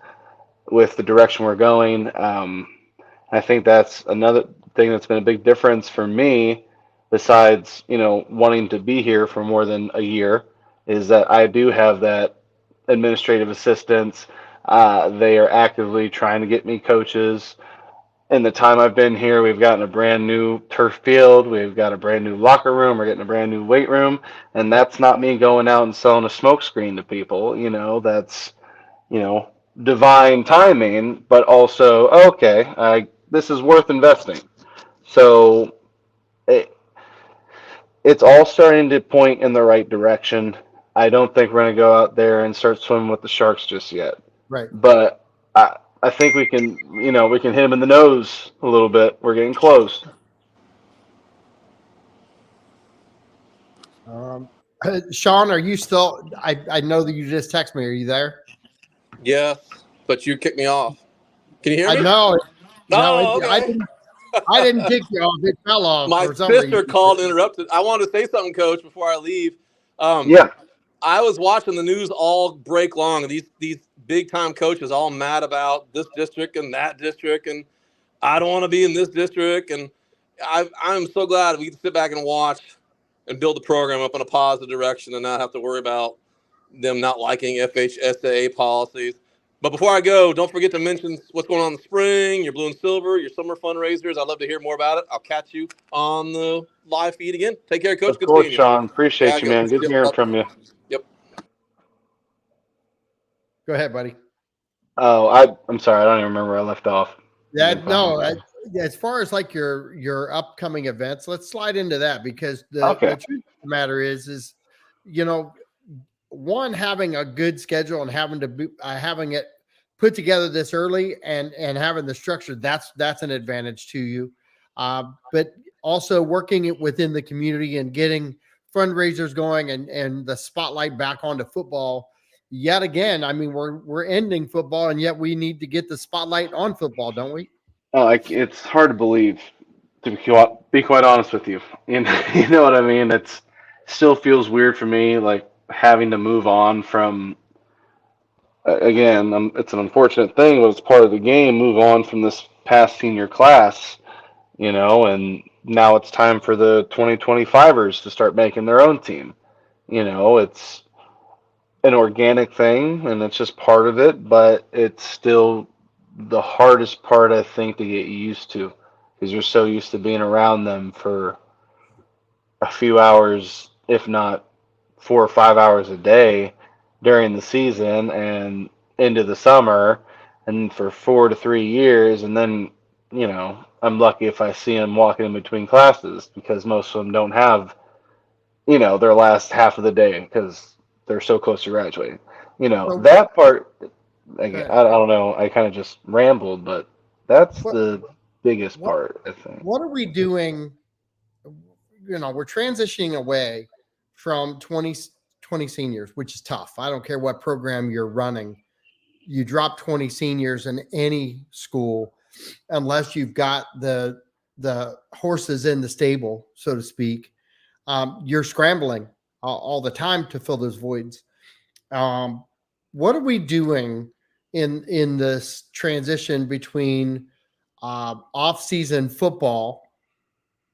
with the direction we're going. I think that's another thing that's been a big difference for me, besides wanting to be here for more than a year, is that I do have that administrative assistance. They are actively trying to get me coaches. In the time I've been here, we've gotten a brand new turf field. We've got a brand new locker room. We're getting a brand new weight room. And that's not me going out and selling a smoke screen to people. That's, you know, divine timing, but also, okay, this is worth investing. So it, it's all starting to point in the right direction. I don't think we're going to go out there and start swimming with the sharks just yet. Right. But I think we can hit him in the nose a little bit. We're getting close. Um, Sean, are you still? I know that you just texted me. Are you there? Yes, but you kicked me off. Can you hear I me? know. No, Oh, okay. I didn't kick you off. It fell off My for some sister reason. called and interrupted. I wanted to say something, Coach, before I leave. Yeah. I was watching the news all break long. These big time coaches all mad about this district and that district, and I don't want to be in this district. And I'm so glad we can sit back and watch and build the program up in a positive direction and not have to worry about them not liking FHSAA policies. But before I go, don't forget to mention what's going on in the spring, your blue and silver, your summer fundraisers. I'd love to hear more about it. I'll catch you on the live feed again. Take care, Coach. Of Good course, seeing you. Sean. Yeah, I Appreciate you, go. man. Good Yep. hearing from you. Yep. Go ahead, buddy. Oh, I'm sorry. I don't even remember where I left off. As far as like your upcoming events, let's slide into that because the Okay. truth of the matter is one, having a good schedule and having it put together this early and having the structure, that's an advantage to you. But also working it within the community and getting fundraisers going and the spotlight back onto football yet again. I mean, we're ending football and yet we need to get the spotlight on football, don't we? It's hard to believe, to be quite honest with you. You know what I mean? It's still feels weird for me, like having to move on from. Again, it's an unfortunate thing, but it's part of the game. Move on from this past senior class, and now it's time for the 2025ers to start making their own team. It's an organic thing, and it's just part of it, but it's still the hardest part, I think, to get used to because you're so used to being around them for a few hours if not 4 or 5 hours a day during the season and into the summer, and for 4 to 3 years, and then I'm lucky if I see them walking in between classes because most of them don't have their last half of the day because they're so close to graduating. So, That part, again, okay, I don't know, I kind of just rambled, but that's what the biggest what part, I think. what are we doing? We're transitioning away from 20 seniors, which is tough. I don't care what program you're running. You drop 20 seniors in any school unless you've got the horses in the stable, so to speak. You're scrambling all the time to fill those voids. Um, what are we doing in this transition between off-season football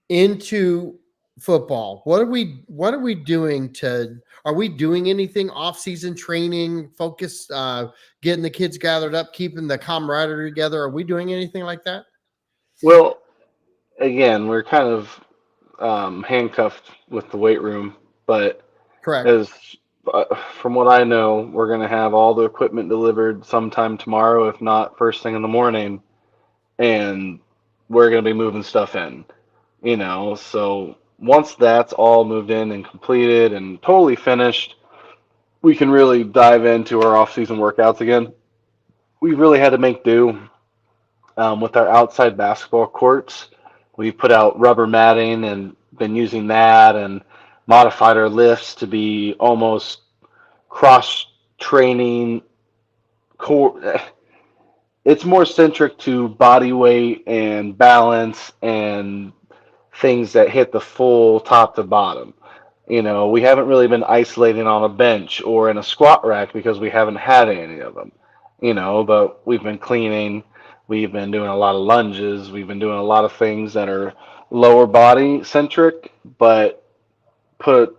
into football? What are we doing to are we doing anything off-season training, focus, getting the kids gathered up, keeping the camaraderie together? Are we doing anything like that? Well, again, we're kind of handcuffed with the weight room, but Correct. as from what I know, we're going to have all the equipment delivered sometime tomorrow, if not first thing in the morning, and we're going to be moving stuff in. So once that's all moved in and completed and totally finished, we can really dive into our off-season workouts again. We really had to make do with our outside basketball courts. We put out rubber matting and been using that and modified our lifts to be almost cross training core. It's more centric to body weight and balance and things that hit the full top to bottom. We haven't really been isolating on a bench or in a squat rack because we haven't had any of them. But we've been cleaning, we've been doing a lot of lunges, we've been doing a lot of things that are lower body centric, but put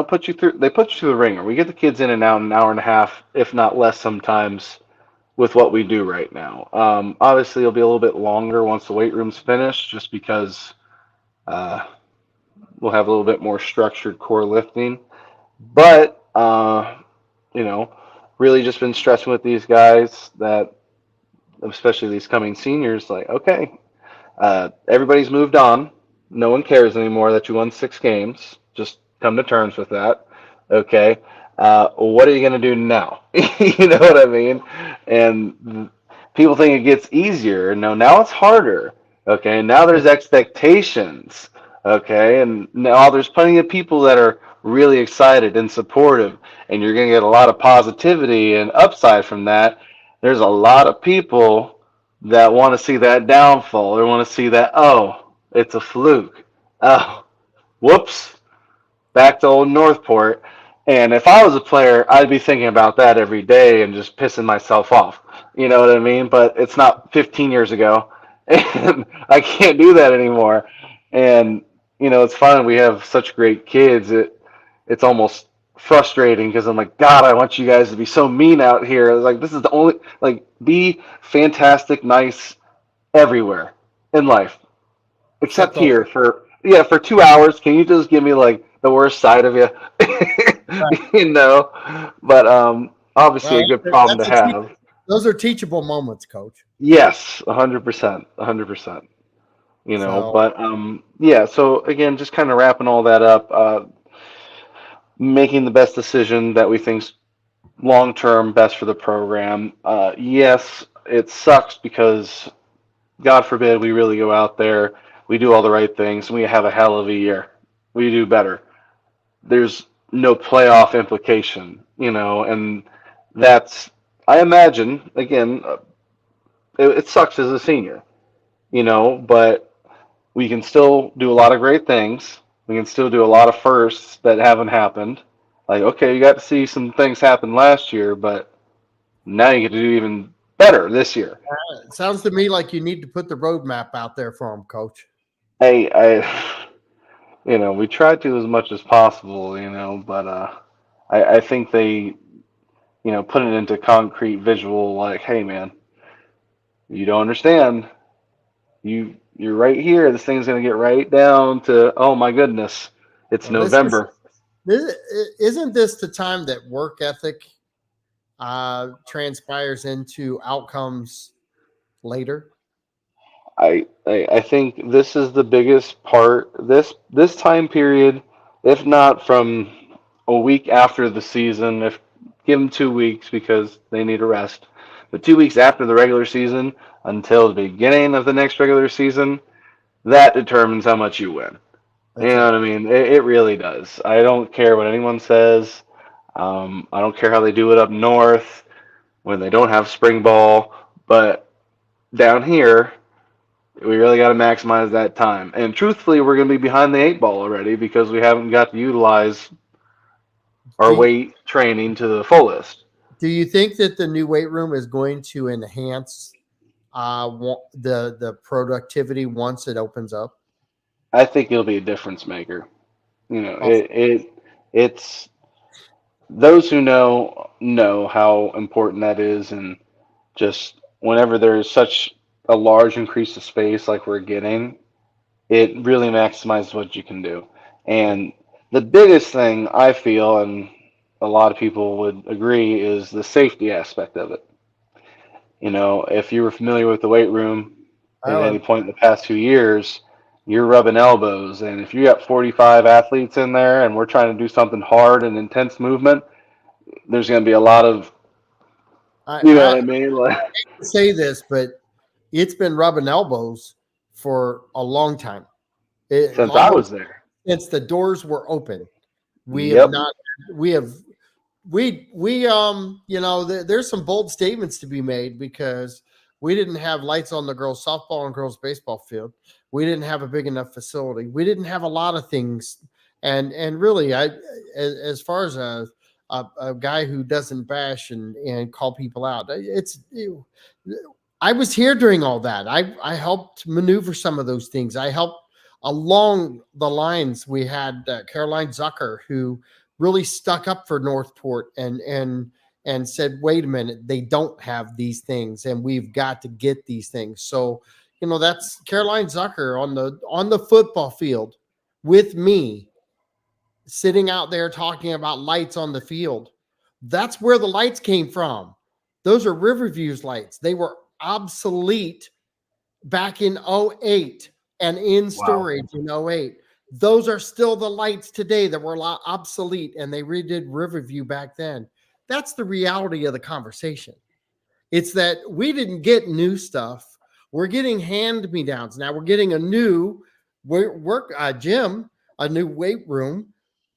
put you through. They put you through the ringer. We get the kids in and out in an hour and a half, if not less, sometimes with what we do right now. Obviously, it'll be a little bit longer once the weight room's finished, just because uh, we'll have a little bit more structured core lifting. But you know, really just been stressing with these guys that, especially these coming seniors, like, okay, everybody's moved on. No one cares anymore that you won 6 games. Just come to terms with that. Okay. What are you going to do now? You know what I mean? And people think it gets easier. No, now it's harder. Okay. Now there's expectations. Okay. And now there's plenty of people that are really excited and supportive, and you're going to get a lot of positivity and upside from that. There's a lot of people that want to see that downfall. They want to see that, oh, it's a fluke. Oh, whoops, back to old Northport. And if I was a player, I'd be thinking about that every day and just pissing myself off. You know what I mean? But it's not 15 years ago, and I can't do that anymore. And it's fun. We have such great kids. It's almost frustrating because I'm like, God, I want you guys to be so mean out here. Like, this is the only, like, be fantastic, nice everywhere in life, Except except the here for 2 hours. Can you just give me like the worst side of you? But obviously well, a good problem to that's a have. those are teachable moments, Coach. Yes, 100%, 100%. So But yeah. So again, just kind of wrapping all that up, making the best decision that we think's long term best for the program. Yes, it sucks because God forbid we really go out there, we do all the right things, and we have a hell of a year. We do better. There's no playoff implication, and that's, I imagine, again, it sucks as a senior, but we can still do a lot of great things. We can still do a lot of firsts that haven't happened. Like, okay, you got to see some things happen last year, but now you get to do even better this year. it sounds to me like you need to put the roadmap out there for them, Coach. We tried to as much as possible, but I think they, put it into concrete visual, like, hey man, you don't understand. You're right here. This thing's gonna get right down to, oh my goodness, it's Well, this is November. Isn't this the time that work ethic transpires into outcomes later? I think this is the biggest part. This time period, if not from a week after the season, if give them 2 weeks because they need a rest, but 2 weeks after the regular season until the beginning of the next regular season, that determines how much you win. You That's know right. what I mean? It really does. I don't care what anyone says. I don't care how they do it up north when they don't have spring ball, but down here, we really got to maximize that time. And truthfully, we're going to be behind the 8 ball already because we haven't got to utilize our Do, weight training to the fullest. do you think that the new weight room is going to enhance the productivity once it opens up? I think it'll be a difference maker. You know, Oh, it's those who know how important that is, and just whenever there's such a large increase of space like we're getting, it really maximizes what you can do. And the biggest thing I feel, and a lot of people would agree, is the safety aspect of it. You know, if you were familiar with the weight room at any I, point in the past 2 years, you're rubbing elbows. And if you got 45 athletes in there and we're trying to do something hard and intense movement, there's going to be a lot of, you know I what I mean? Like, say this, but it's been rubbing elbows for a long time. since I Almost was there. since the doors were open. We have Yep. not. We have. We there's some bold statements to be made because we didn't have lights on the girls softball and girls baseball field. We didn't have a big enough facility. We didn't have a lot of things. And really, as far as a guy who doesn't bash and call people out, I was here during all that. I helped maneuver some of those things. I helped along the lines. We had Caroline Zucker, who really stuck up for Northport and said, "Wait a minute, they don't have these things, and we've got to get these things." So, that's Caroline Zucker on the football field with me, sitting out there talking about lights on the field. That's where the lights came from. Those are Riverview's lights. They were obsolete back in '08 and in Wow. storage in '08. Those are still the lights today that were obsolete, and they redid Riverview back then. That's the reality of the conversation. It's that we didn't get new stuff. We're getting hand-me-downs. Now we're getting a new work gym, a new weight room,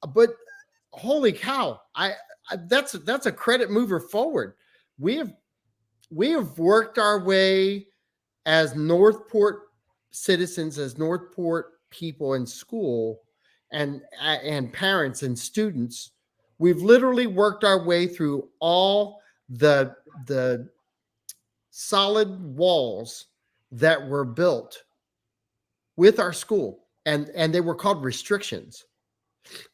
but holy cow, that's a credit mover forward. We have we have worked our way as Northport citizens, as Northport people in school, and parents and students. We've literally worked our way through all the solid walls that were built with our school, and they were called restrictions.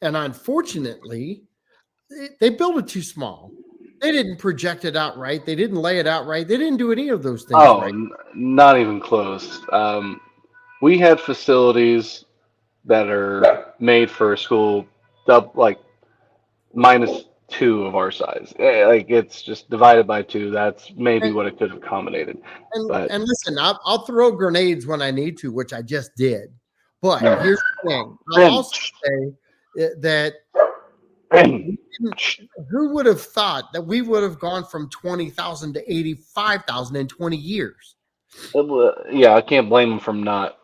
And unfortunately, they built it too small. They didn't project it out right. They didn't lay it out right. They didn't do any of those things Oh, right. not even close. We had facilities that are made for a school like -2 of our size. Like it's just divided by 2. That's maybe And what it could have accommodated. and, But and listen, I'll throw grenades when I need to, which I just did. But mm, here's the thing: I'll and, also say that and we didn't, who would have thought that we would have gone from 20,000 to 85,000 in 20 years? yeah, I can't blame them from not,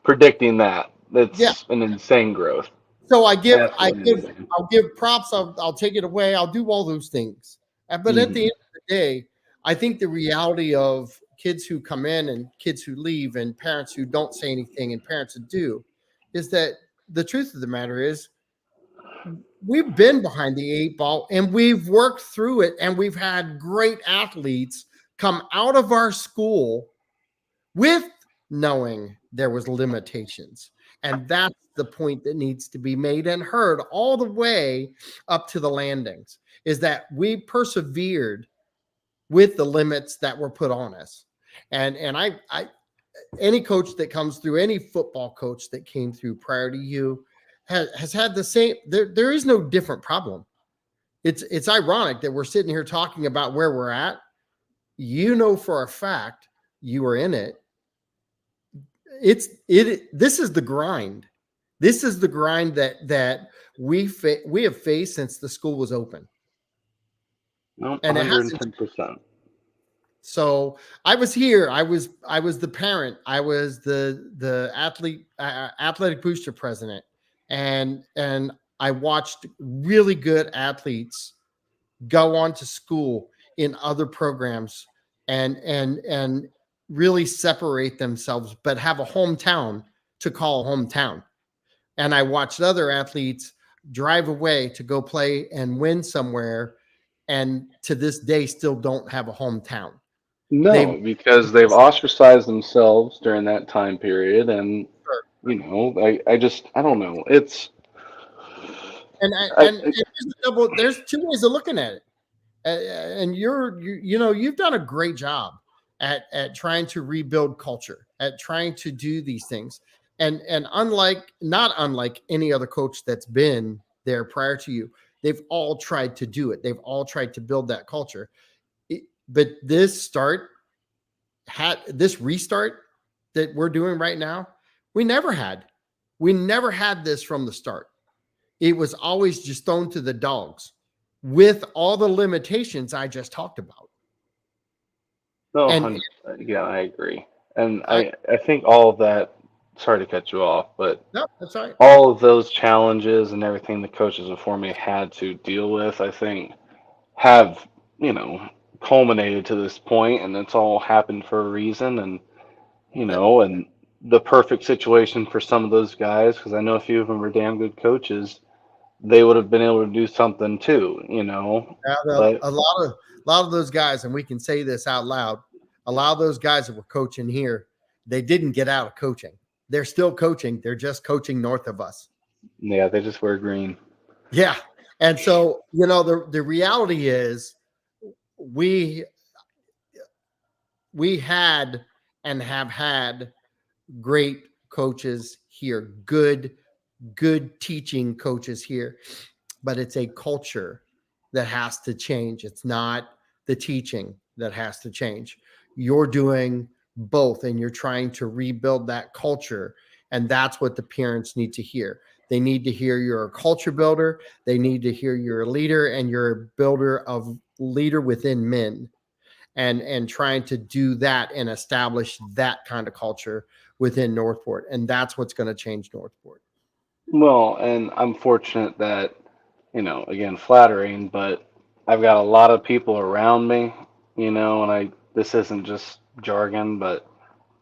predicting that. Yeah. That's an insane growth. So Absolutely insane. I'll give props. I'll take it away. I'll do all those things. But at the Hmm. end of the day, I think the reality of kids who come in and kids who leave and parents who don't say anything and parents who do is that the truth of the matter is we've been behind the 8 ball and we've worked through it, and we've had great athletes come out of our school with knowing there was limitations. And that's the point that needs to be made and heard all the way up to the landings, is that we persevered with the limits that were put on us. And I any coach that comes through, any football coach that came through prior to you, has had the same. There is no different problem. It's ironic that we're sitting here talking about where we're at. You know for a fact you were in it. This is the grind. This is the grind that we have faced since the school was open. No, And it hasn't. 110%. So I was here. I was the parent. I was the athletic booster president, and I watched really good athletes go on to school in other programs and really separate themselves, but have a hometown to call hometown. And I watched other athletes drive away to go play and win somewhere, and to this day still don't have a hometown. No, because they've ostracized themselves during that time period, and I don't know. It's and there's two ways of looking at it, and you've done a great job at trying to rebuild culture, at trying to do these things, and not unlike any other coach that's been there prior to you, they've all tried to do it. They've all tried to build that culture. But this restart that we're doing right now, we never had this from the start. It was always just thrown to the dogs with all the limitations I just talked about. no, And yeah, I agree, and I think all of that. Sorry to cut you off, but no, that's right. all of those challenges and everything the coaches before me had to deal with, I think, have culminated to this point, and it's all happened for a reason, and and the perfect situation for some of those guys, because I know a few of them are damn good coaches, they would have been able to do something too, but A lot of those guys, and we can say this out loud, a lot of those guys that were coaching here, they didn't get out of coaching. They're still coaching. They're just coaching north of us. yeah, they just wear green. Yeah. And so, the reality is we had and have had great coaches here, good teaching coaches here, but it's a culture that has to change. It's not the teaching that has to change. You're doing both, and you're trying to rebuild that culture, and that's what the parents need to hear. They need to hear you're a culture builder. They need to hear you're a leader, and you're a builder of leader within men, and trying to do that and establish that kind of culture within Northport. And that's what's going to change Northport. Well, and I'm fortunate that, again, flattering, but I've got a lot of people around me, and this isn't just jargon, but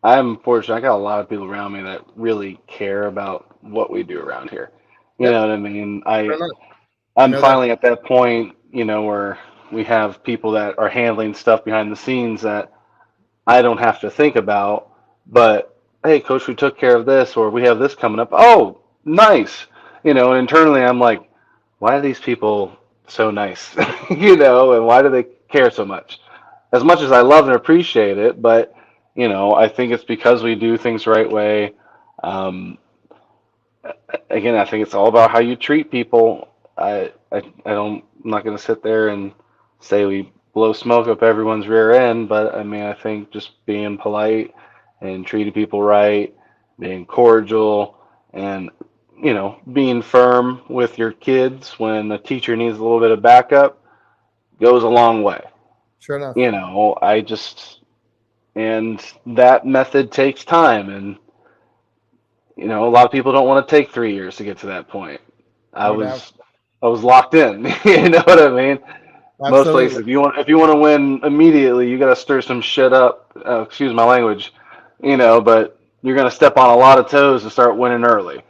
I'm fortunate. I got a lot of people around me that really care about what we do around here. You know what I mean? I'm finally at that point, where we have people that are handling stuff behind the scenes that I don't have to think about. But hey, coach, we took care of this, or we have this coming up. Oh, nice. And internally I'm like, why are these people so nice? And why do they care so much? As much as I love and appreciate it, but I think it's because we do things the right way. Again, I think it's all about how you treat people. I'm not going to sit there and say we blow smoke up everyone's rear end, but I mean, I think just being polite and treating people right, being cordial, and being firm with your kids when the teacher needs a little bit of backup goes a long way. Sure enough. And that method takes time, and a lot of people don't want to take 3 years to get to that point. I was locked in. You know what I mean? Absolutely. Most places, if you want to win immediately, you got to stir some shit up. Excuse my language, but you're gonna step on a lot of toes to start winning early.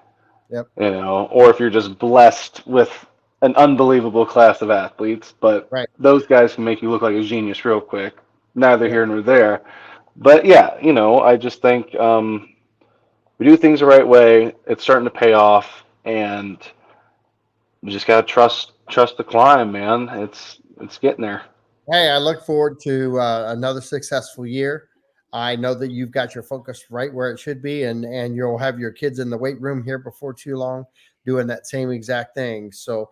Yep. Or if you're just blessed with an unbelievable class of athletes, but those guys can make you look like a genius real quick. Neither here nor there. But yeah, I just think we do things the right way. It's starting to pay off, and we just gotta trust the climb, man. It's getting there. Hey, I look forward to another successful year. I know that you've got your focus right where it should be, and you'll have your kids in the weight room here before too long. doing that same exact thing. So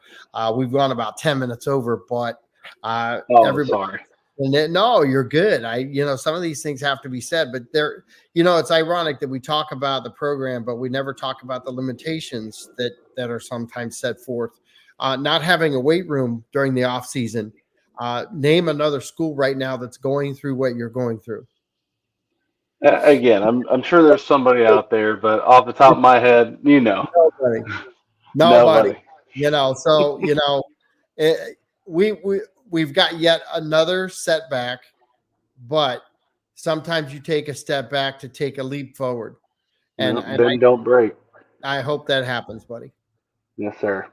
we've gone about 10 minutes over, but Sorry. no, you're good. Some of these things have to be said, but it's ironic that we talk about the program, but we never talk about the limitations that are sometimes set forth. Not having a weight room during the off season. Name another school right now that's going through what you're going through. Again, I'm sure there's somebody out there, but off the top of my head, Nobody. We've got yet another setback, but sometimes you take a step back to take a leap forward. And bend don't break. I hope that happens, buddy. Yes, sir.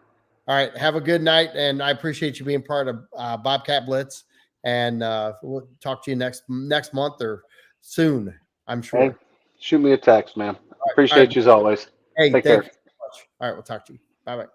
All right. Have a good night. And I appreciate you being part of Bobcat Blitz. And we'll talk to you next month or soon, I'm sure. Hey, shoot me a text, man. Appreciate you as always. Hey, Take thank care. you so much. All right. We'll talk to you. Bye-bye.